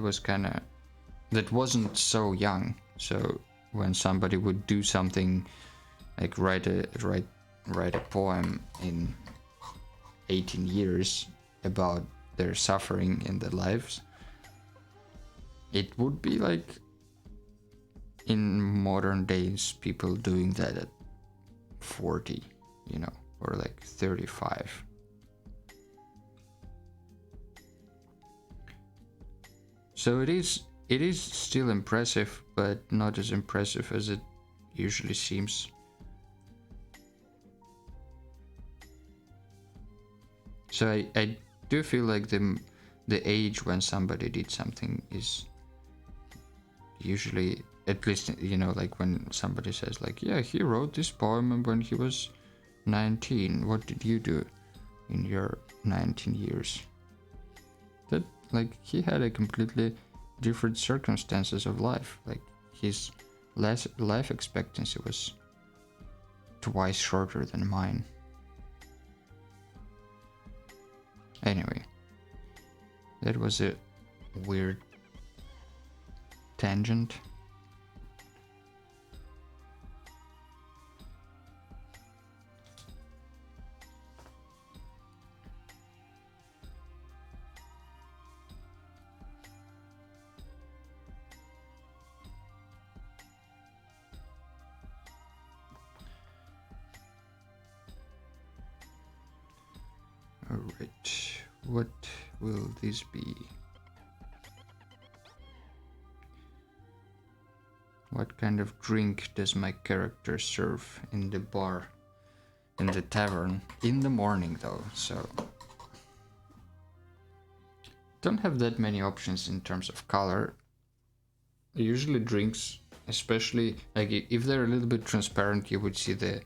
wasn't so young. So when somebody would do something like write a poem in 18 years about their suffering in their lives, it would be like in modern days people doing that at 40, you know, or like 35. So it is still impressive, but not as impressive as it usually seems. So I do feel like the age when somebody did something is usually, at least, you know, like when somebody says like, yeah, he wrote this poem when he was 19. What did you do in your 19 years? That, like, he had a completely different circumstances of life. Like, his life expectancy was twice shorter than mine. Anyway, that was a weird tangent. Alright, what will this be? What kind of drink does my character serve in the bar, in the tavern? In the morning though, so... Don't have that many options in terms of color. Usually drinks, especially, like if they're a little bit transparent, you would see the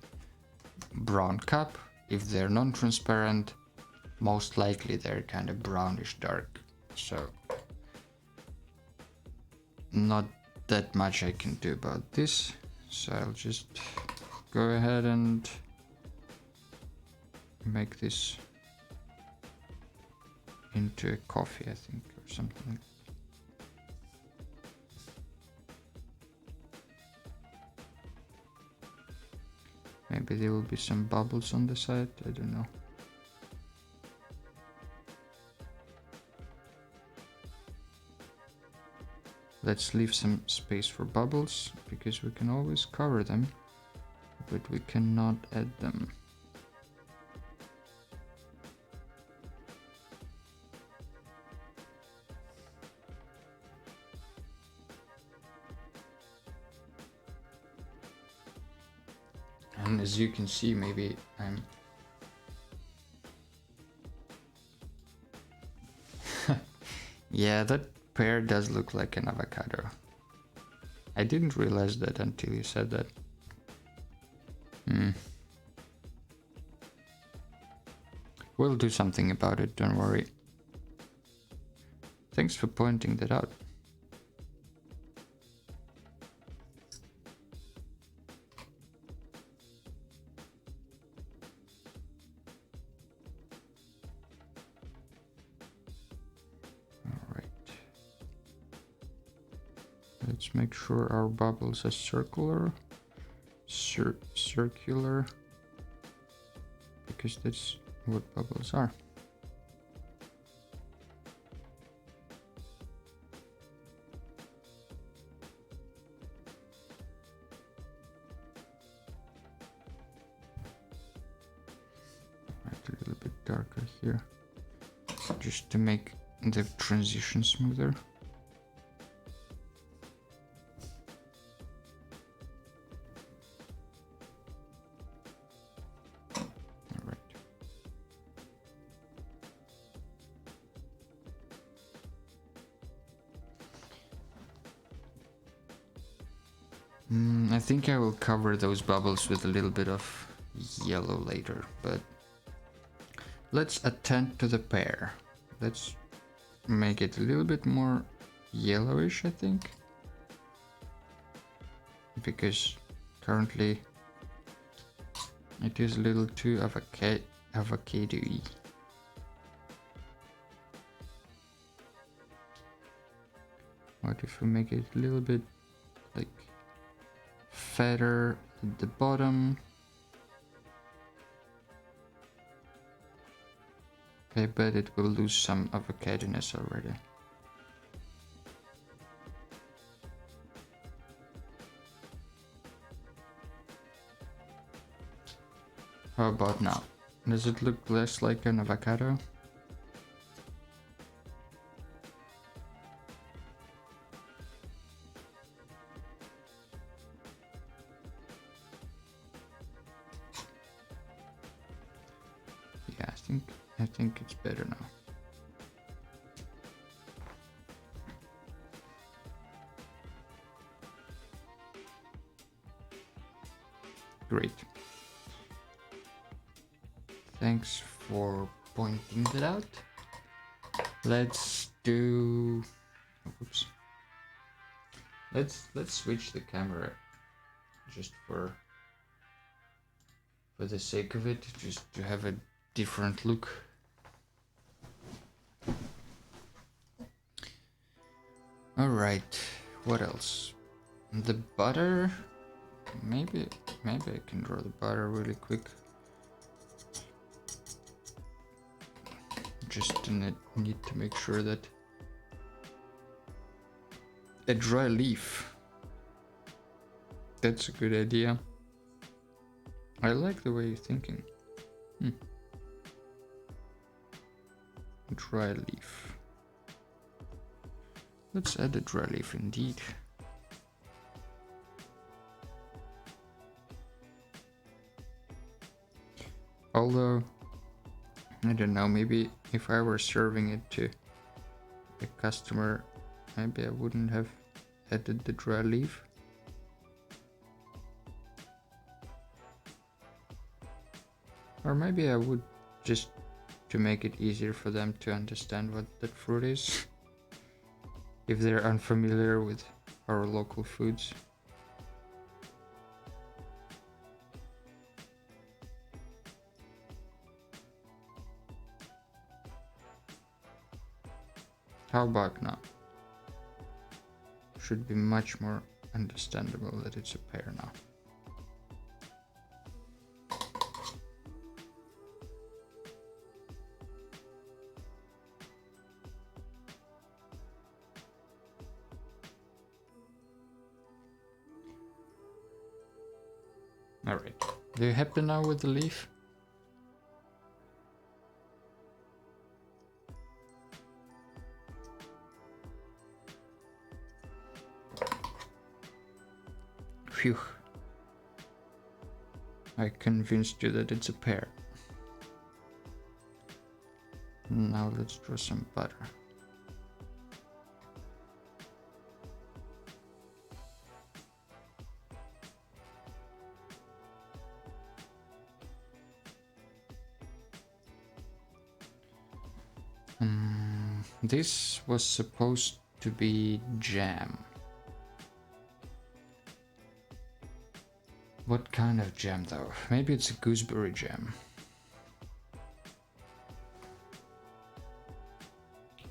brown cup. If they're non-transparent, most likely they're kind of brownish dark. So not that much I can do about this, so I'll just go ahead and make this into a coffee, I think, or something like that. Maybe there will be some bubbles on the side, I don't know. Let's leave some space for bubbles, because we can always cover them, but we cannot add them. And as you can see, maybe I'm... Yeah, that pear does look like an avocado. I didn't realize that until you said that. We'll do something about it, don't worry. Thanks for pointing that out. Let's make sure our bubbles are circular, circular, because that's what bubbles are. Right, a little bit darker here, just to make the transition smoother. I think I will cover those bubbles with a little bit of yellow later, but let's attend to the pear. Let's make it a little bit more yellowish, I think, because currently it is a little too avocado-y. What if we make it a little bit like fatter at the bottom? I bet it will lose some avocado-ness already. How about now? Does it look less like an avocado? I think it's better now. Great. Thanks for pointing that out. Let's do... Oops. Let's switch the camera just for the sake of it, just to have a different look. All right, what else? The butter. Maybe I can draw the butter really quick. Just need to make sure that a dry leaf. That's a good idea. I like the way you're thinking. Dry leaf. Let's add a dry leaf indeed. Although, I don't know, maybe if I were serving it to a customer, maybe I wouldn't have added the dry leaf. Or maybe I would, just to make it easier for them to understand what that fruit is, if they're unfamiliar with our local foods. How about now? Should be much more understandable that it's a pear now. Alright. Are you happy now with the leaf? Phew. I convinced you that it's a pear. Now let's draw some butter. This was supposed to be jam. What kind of jam though? Maybe it's a gooseberry jam.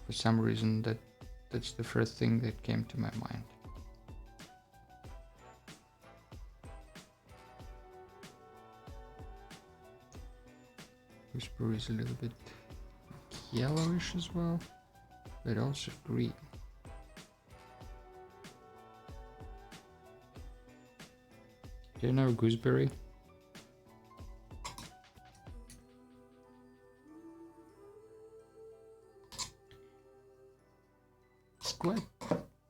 For some reason that's the first thing that came to my mind. Gooseberry is a little bit yellowish as well, but also green. Do you know gooseberry? It's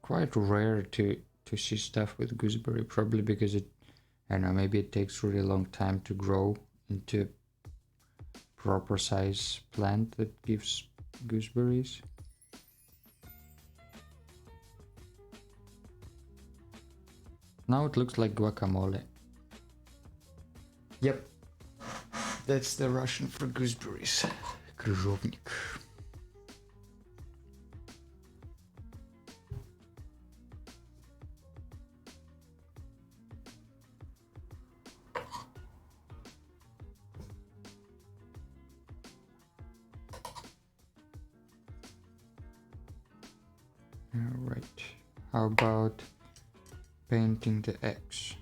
quite rare to see stuff with gooseberry, probably because it, I don't know, maybe it takes really long time to grow into a proper size plant that gives gooseberries. Now it looks like guacamole. Yep, that's the Russian for gooseberries. Krzyżownik. Alright, how about painting the X?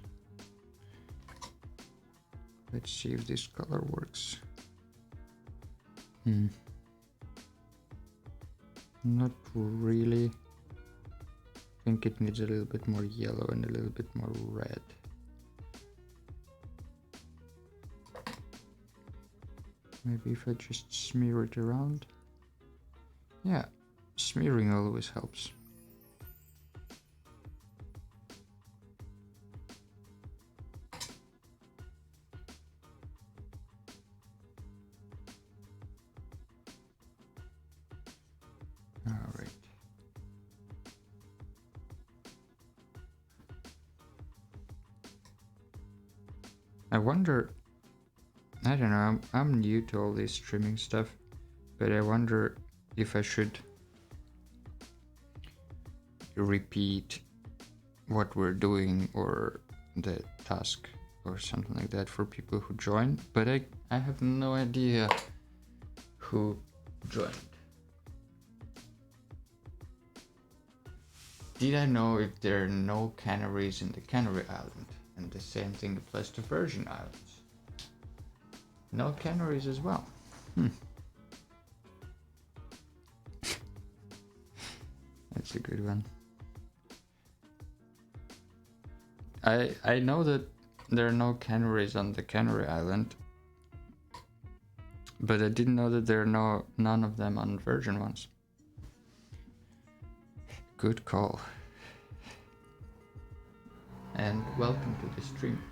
Let's see if this color works. Not really. I think it needs a little bit more yellow and a little bit more red. Maybe if I just smear it around. Yeah, smearing always helps. Alright. I wonder, I don't know, I'm new to all this streaming stuff, but I wonder if I should repeat what we're doing or the task or something like that for people who join, but I have no idea who joined. Did I know if there are no canaries in the Canary Island? And the same thing applies to Virgin Islands. No canaries as well. That's a good one. I know that there are no canaries on the Canary Island, but I didn't know that there are none of them on Virgin ones. Good call. And welcome to the stream.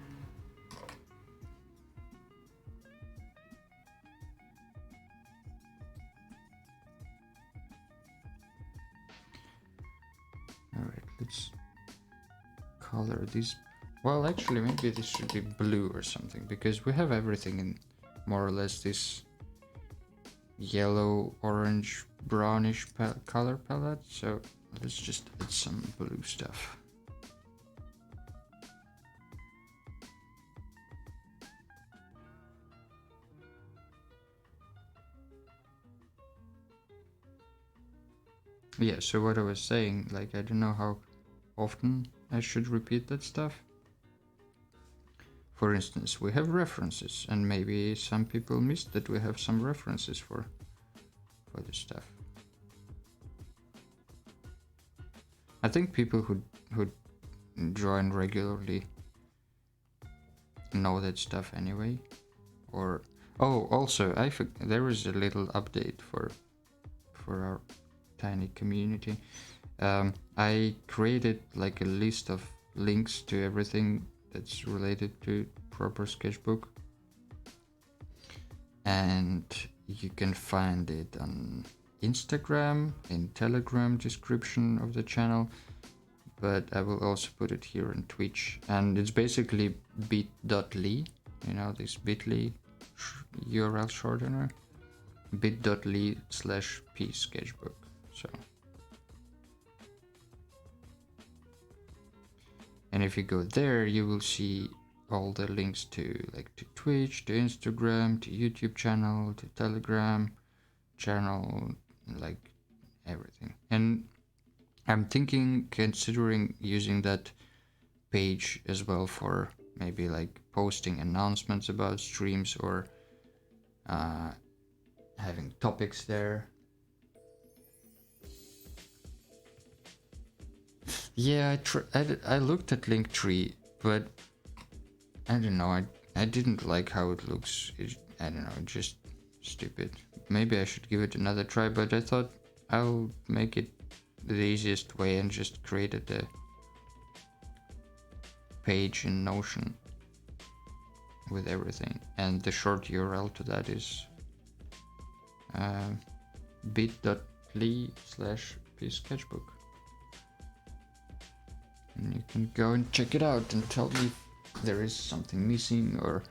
Alright, let's color these. Well, actually, maybe this should be blue or something, because we have everything in more or less this yellow, orange, brownish color palette. So let's just add some blue stuff. Yeah, so what I was saying, like, I don't know how often I should repeat that stuff. For instance, we have references, and maybe some people missed that we have some references for this stuff. I think people who join regularly know that stuff anyway. Or also there is a little update for our tiny community. I created like a list of links to everything that's related to proper sketchbook, and you can find it on Instagram, in Telegram description of the channel, but I will also put it here on Twitch. And it's basically bit.ly, you know, this bit.ly URL shortener, bit.ly/p sketchbook. So, and if you go there, you will see all the links to Twitch, to Instagram, to YouTube channel, to Telegram channel, like everything. And I'm considering using that page as well for maybe like posting announcements about streams, or having topics there. Yeah, I looked at Linktree, but I don't know. I didn't like how it looks. I don't know. It's just stupid. Maybe I should give it another try. But I thought I'll make it the easiest way and just created a page in Notion with everything. And the short URL to that is bit.ly/psketchbook. And you can go and check it out and tell me if there is something missing, or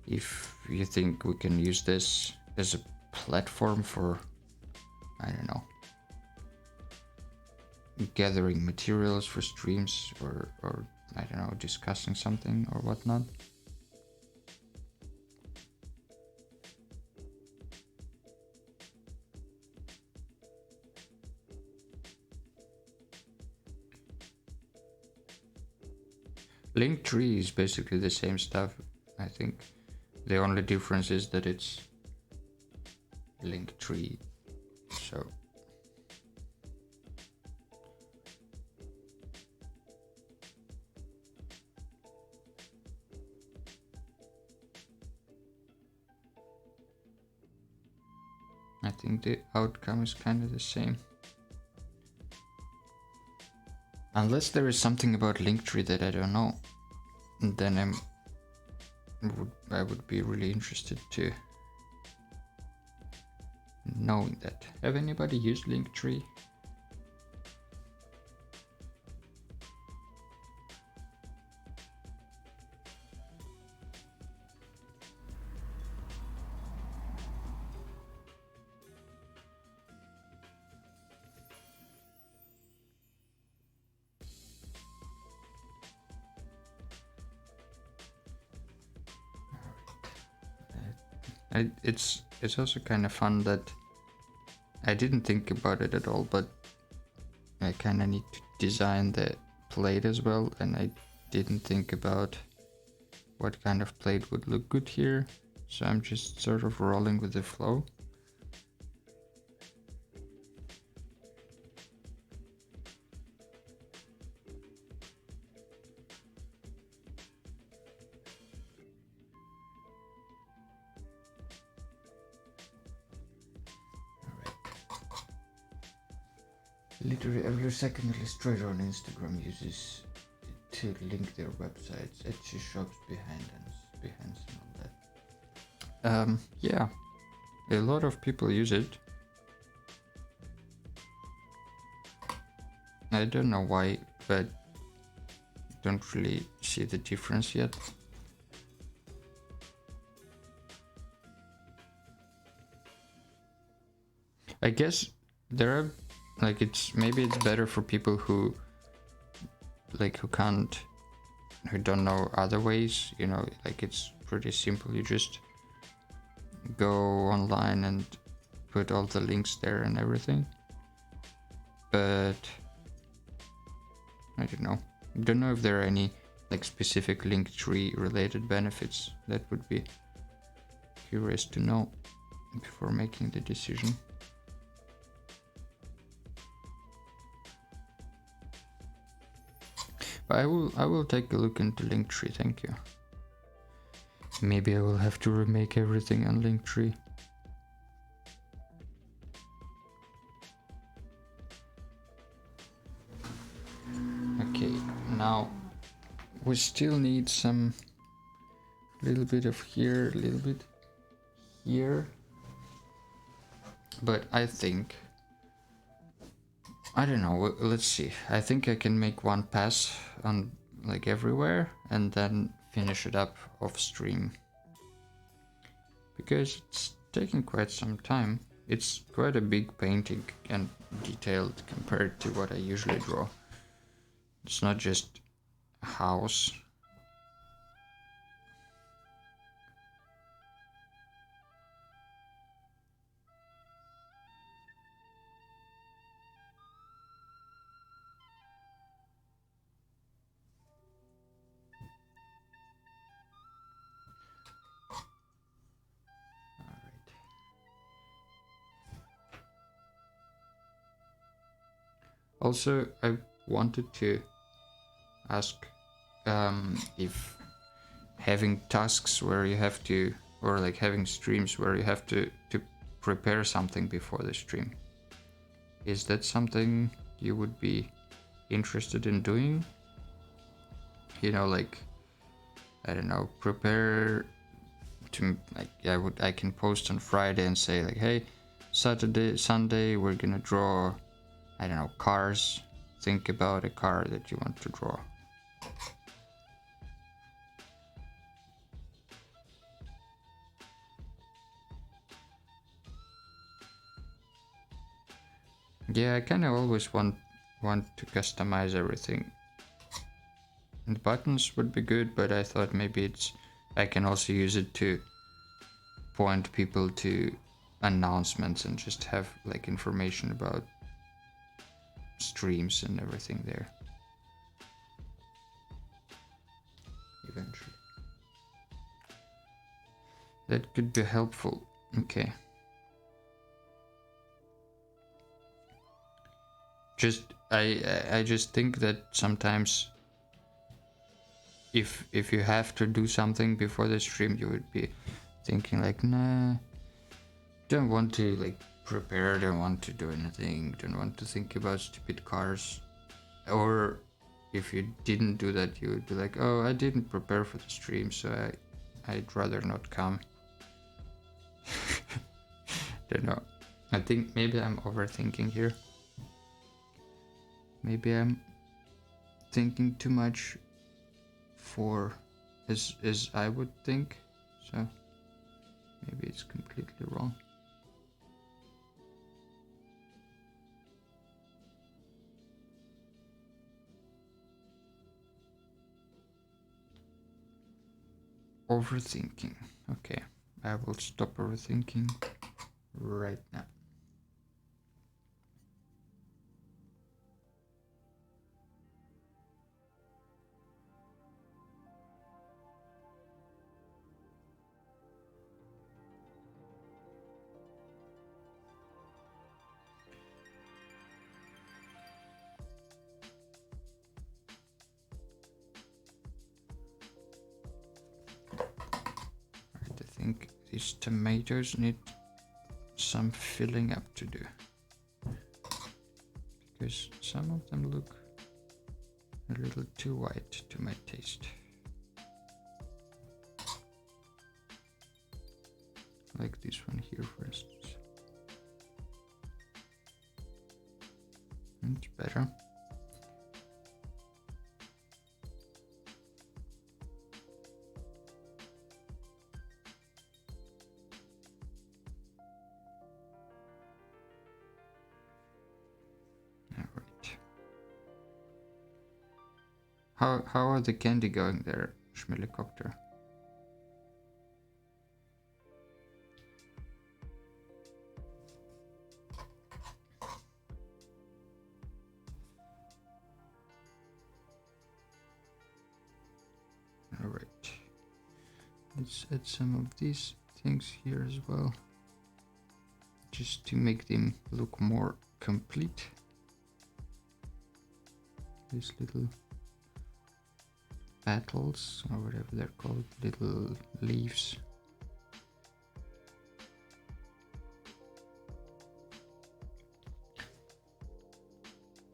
if you think we can use this as a platform for, I don't know, gathering materials for streams, or I don't know, discussing something or whatnot. Linktree is basically the same stuff. I think the only difference is that it's Linktree. So I think the outcome is kind of the same. Unless there is something about Linktree that I don't know, then I would be really interested to knowing that. Have anybody used Linktree? It's also kind of fun that I didn't think about it at all, but I kind of need to design the plate as well, and I didn't think about what kind of plate would look good here, so I'm just sort of rolling with the flow. Literally every second illustrator on Instagram uses it to link their websites, Etsy shops, Behance and all that. Yeah, a lot of people use it. I don't know why, but don't really see the difference yet. I guess there are, like, maybe it's better for people who don't know other ways, you know, like it's pretty simple. You just go online and put all the links there and everything. but I don't know. Don't know if there are any like specific Linktree related benefits. That would be curious to know before making the decision. But I will take a look into Linktree, thank you. Maybe I will have to remake everything on Linktree. Okay, now we still need some little bit of here, a little bit here. But I think, I don't know, let's see. I think I can make one pass on like everywhere and then finish it up off stream. Because it's taking quite some time. It's quite a big painting and detailed compared to what I usually draw. It's not just a house. Also, I wanted to ask if having tasks where you have to, or like having streams where you have to prepare something before the stream, is that something you would be interested in doing? You know, like, I don't know, prepare to, like, I can post on Friday and say like, hey, Saturday, Sunday, we're gonna draw, I don't know, cars. Think about a car that you want to draw. Yeah, I kind of always want to customize everything. And buttons would be good, but I thought maybe I can also use it to point people to announcements and just have like information about streams and everything there. Eventually. That could be helpful. Okay. I just think that sometimes if you have to do something before the stream, you would be thinking like, nah, don't want to like prepare, don't want to do anything, don't want to think about stupid cars. Or if you didn't do that, you would be like, oh, I didn't prepare for the stream, so I'd rather not come. Don't know. I think maybe I'm overthinking here. Maybe I'm thinking too much for as I would think, so maybe it's completely wrong. Overthinking. Okay, I will stop overthinking right now. I think these tomatoes need some filling up to do, because some of them look a little too white to my taste. Like this one here, for instance. It's better. How are the candy going there, Schmelicopter? Let's add some of these things here as well, just to make them look more complete. These little petals, or whatever they're called, little leaves.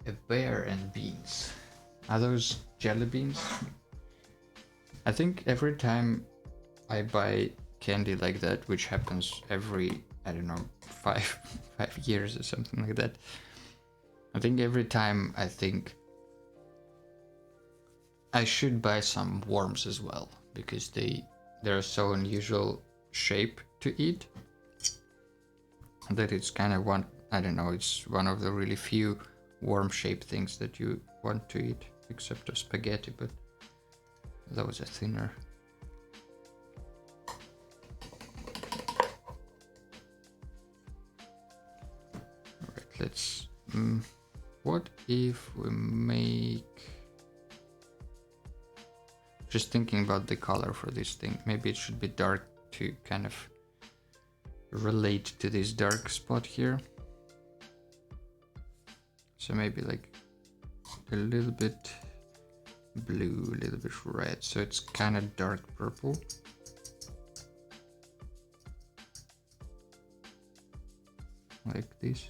A bear and beans. Are those jelly beans? I think every time I buy candy like that, which happens every, I don't know, 5 years or something like that, I think every time I think I should buy some worms as well, because they're so unusual shape to eat that it's kind of one, I don't know, it's one of the really few worm shaped things that you want to eat, except of spaghetti, but those are thinner. Alright, let's what if we make, just thinking about the color for this thing, maybe it should be dark to kind of relate to this dark spot here. So maybe like a little bit blue, a little bit red, so it's kind of dark purple. Like this.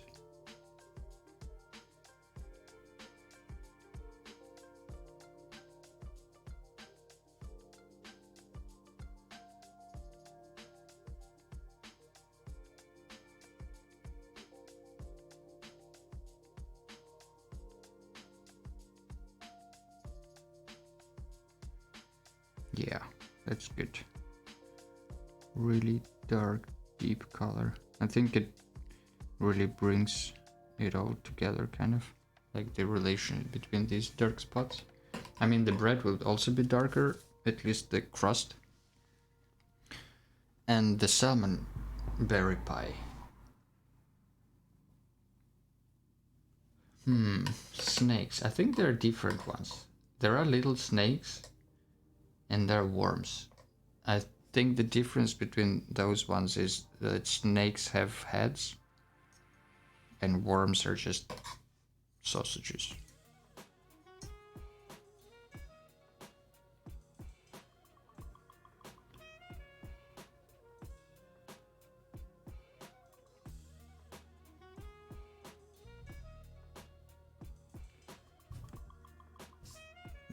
Yeah, that's good. Really dark, deep color. I think it really brings it all together, kind of like the relation between these dark spots. I mean, the bread will also be darker, at least the crust. And the salmon berry pie. Snakes. I think there are different ones. There are little snakes and there are worms. I think the difference between those ones is that snakes have heads and worms are just sausages.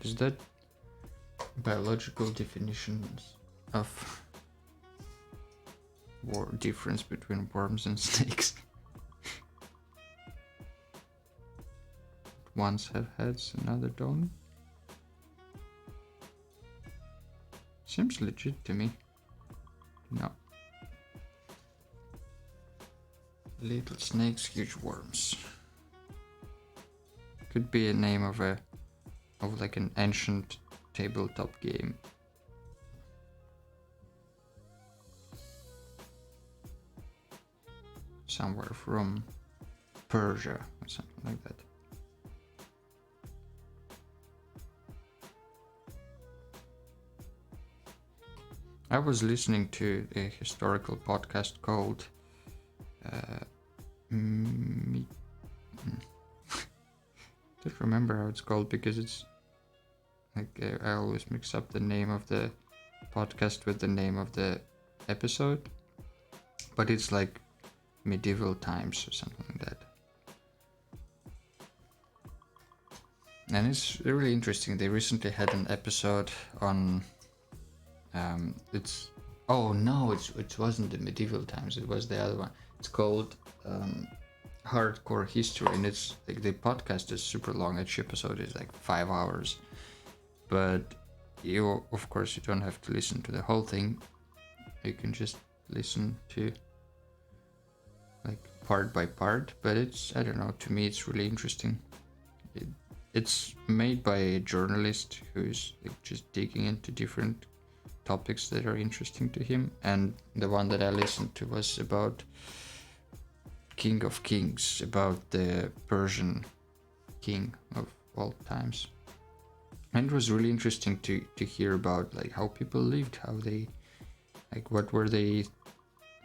Is that biological definitions of difference between worms and snakes? Ones have heads and other don't. Seems legit to me. No. Little snakes, huge worms. Could be a name of like an ancient tabletop game. Somewhere from Persia or something like that. I was listening to a historical podcast called don't remember how it's called because it's like I always mix up the name of the podcast with the name of the episode, but it's like medieval times or something like that. And it's really interesting. They recently had an episode on it wasn't the medieval times, it was the other one. It's called Hardcore History, and it's like the podcast is super long. Each episode is like 5 hours, but you of course you don't have to listen to the whole thing. You can just listen to like part by part, but it's, I don't know, to me it's really interesting. It's made by a journalist who's like just digging into different topics that are interesting to him, and the one that I listened to was about King of Kings, about the Persian king of all times. And it was really interesting to hear about like how people lived, how they Like, what were they,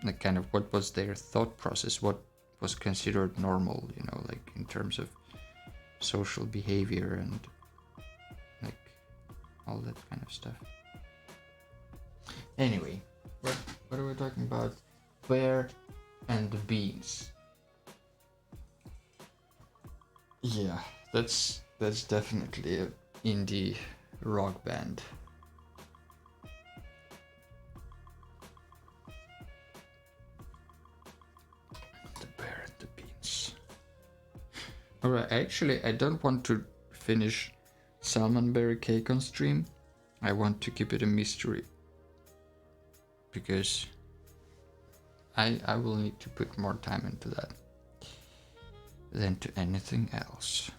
like, kind of, what was their thought process? What was considered normal, you know, like, in terms of social behavior and, like, all that kind of stuff. Anyway, what are we talking about? Bear and the Beans. Yeah, that's definitely a indie rock band. The Bear and the Beans. Alright, actually I don't want to finish Salmonberry Cake on stream. I want to keep it a mystery. Because I will need to put more time into that than to anything else.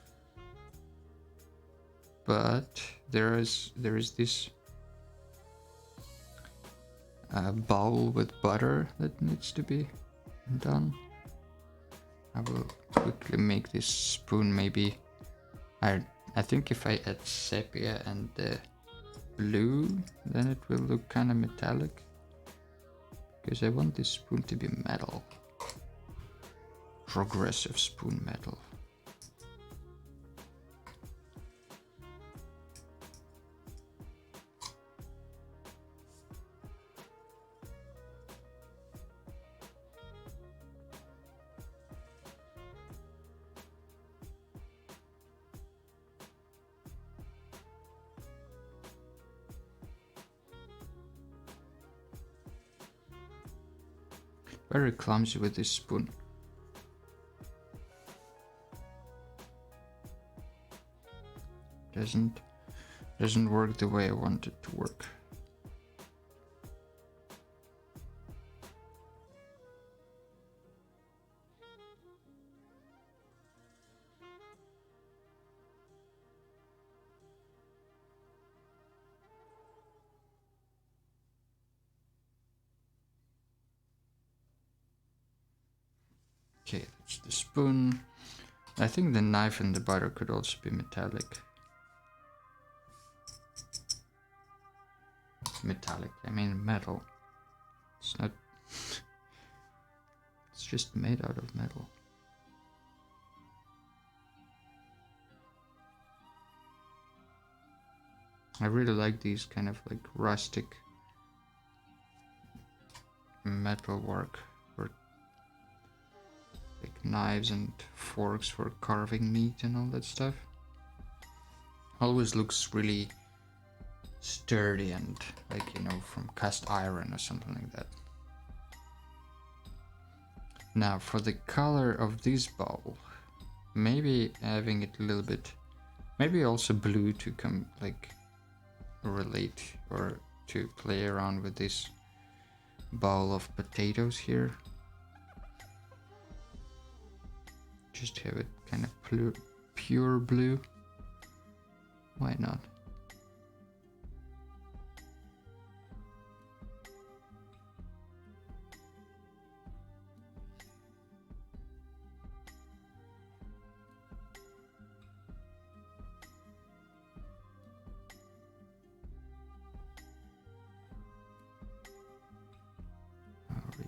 But there is this bowl with butter that needs to be done. I will quickly make this spoon. Maybe I think if I add sepia and the blue, then it will look kind of metallic. Because I want this spoon to be metal. Progressive spoon metal. Very clumsy with this spoon. Doesn't work the way I want it to work. Okay, that's the spoon. I think the knife and the butter could also be metallic. Metallic, I mean metal. It's not... It's just made out of metal. I really like these kind of like rustic metal work. Like knives and forks for carving meat and all that stuff. Always looks really sturdy and like, you know, from cast iron or something like that. Now for the color of this bowl, maybe having it a little bit, maybe also blue to come like relate or to play around with this bowl of potatoes here. Just have it kind of pure blue. Why not? Alright.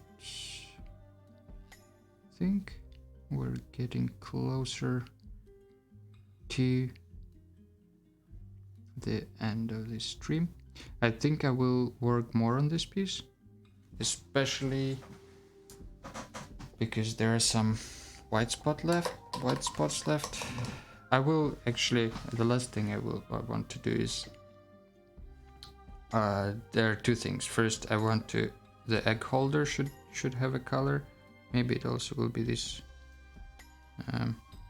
I think we're getting closer to the end of this stream. I think I will work more on this piece, especially because there are some white spots left. I will actually, the last thing I want to do is there are two things. First, I want to, the egg holder should have a color. Maybe it also will be this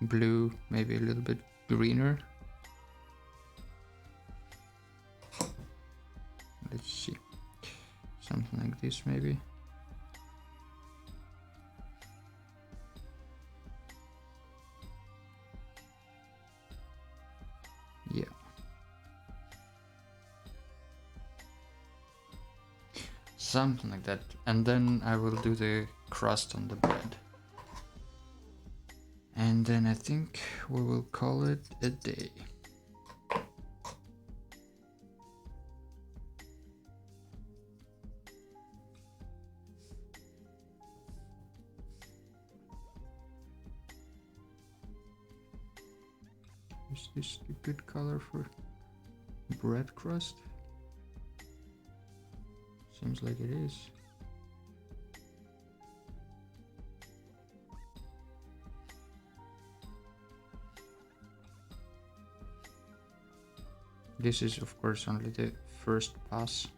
blue, maybe a little bit greener. Let's see, something like this maybe. Yeah. Something like that. And then I will do the crust on the bread. And then I think we will call it a day. Is this a good color for bread crust? Seems like it is. This is of course only the first pass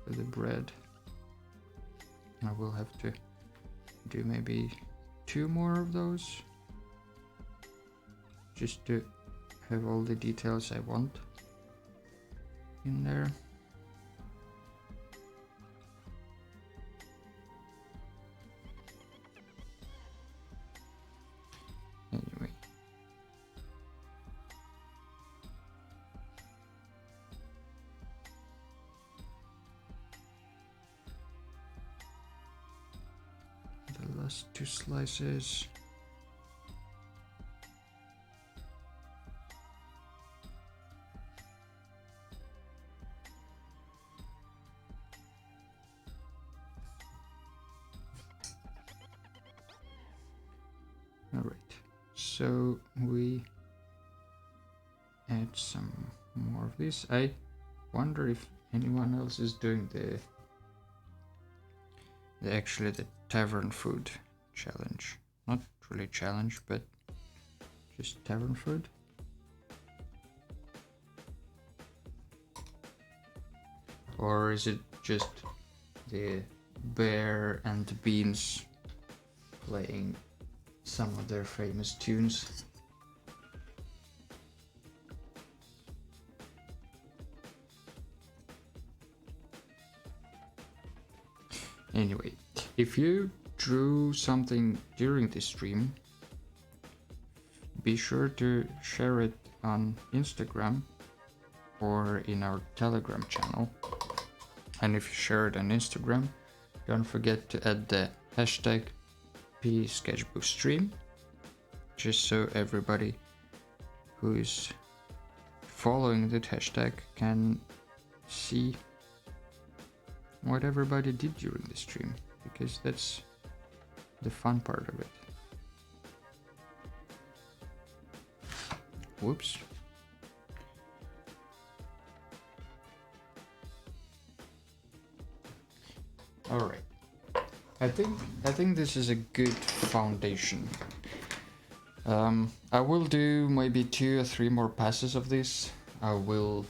for the bread. I will have to do maybe 2 more of those just to have all the details I want in there. Anyway. The last 2 slices. Alright, so we add some more of this. I wonder if anyone else is doing the tavern food challenge. Not really challenge, but just tavern food. Or is it just the bear and the beans playing some of their famous tunes? Anyway, if you drew something during the stream, be sure to share it on Instagram or in our Telegram channel. And if you share it on Instagram, don't forget to add the hashtag #PSketchbookStream, just so everybody who is following that hashtag can see what everybody did during the stream, because that's the fun part of it. Whoops. All right. I think this is a good foundation. I will do maybe 2 or 3 more passes of this. I will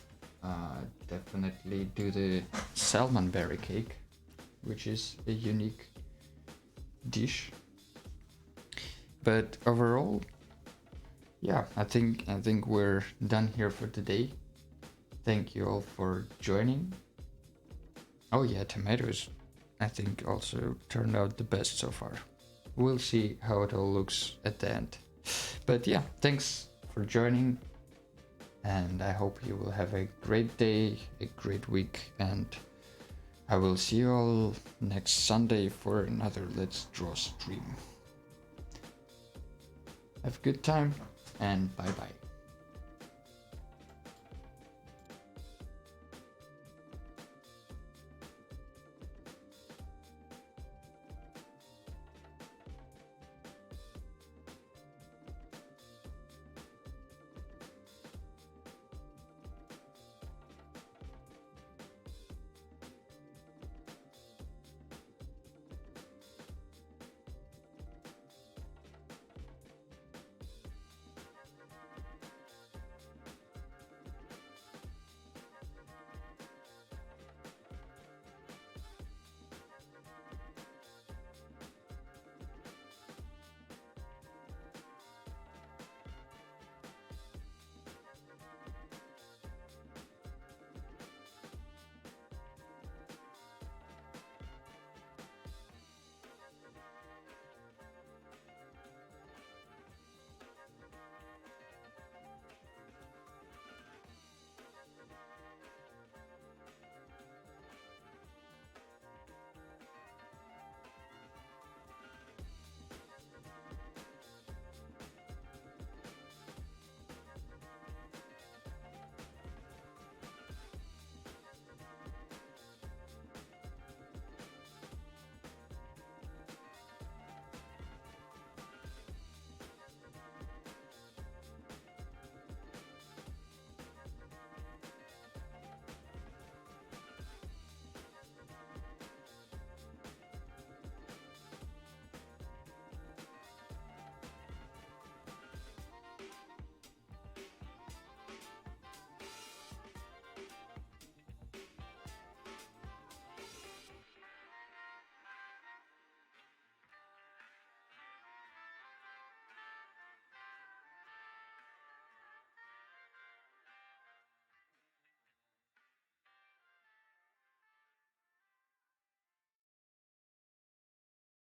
definitely do the salmon berry cake, which is a unique dish. But overall, yeah, I think we're done here for today. Thank you all for joining. Oh yeah, tomatoes I think also turned out the best so far. We'll see how it all looks at the end. But yeah, thanks for joining, and I hope you will have a great day, a great week, and I will see you all next Sunday for another Let's Draw stream. Have a good time, and bye bye.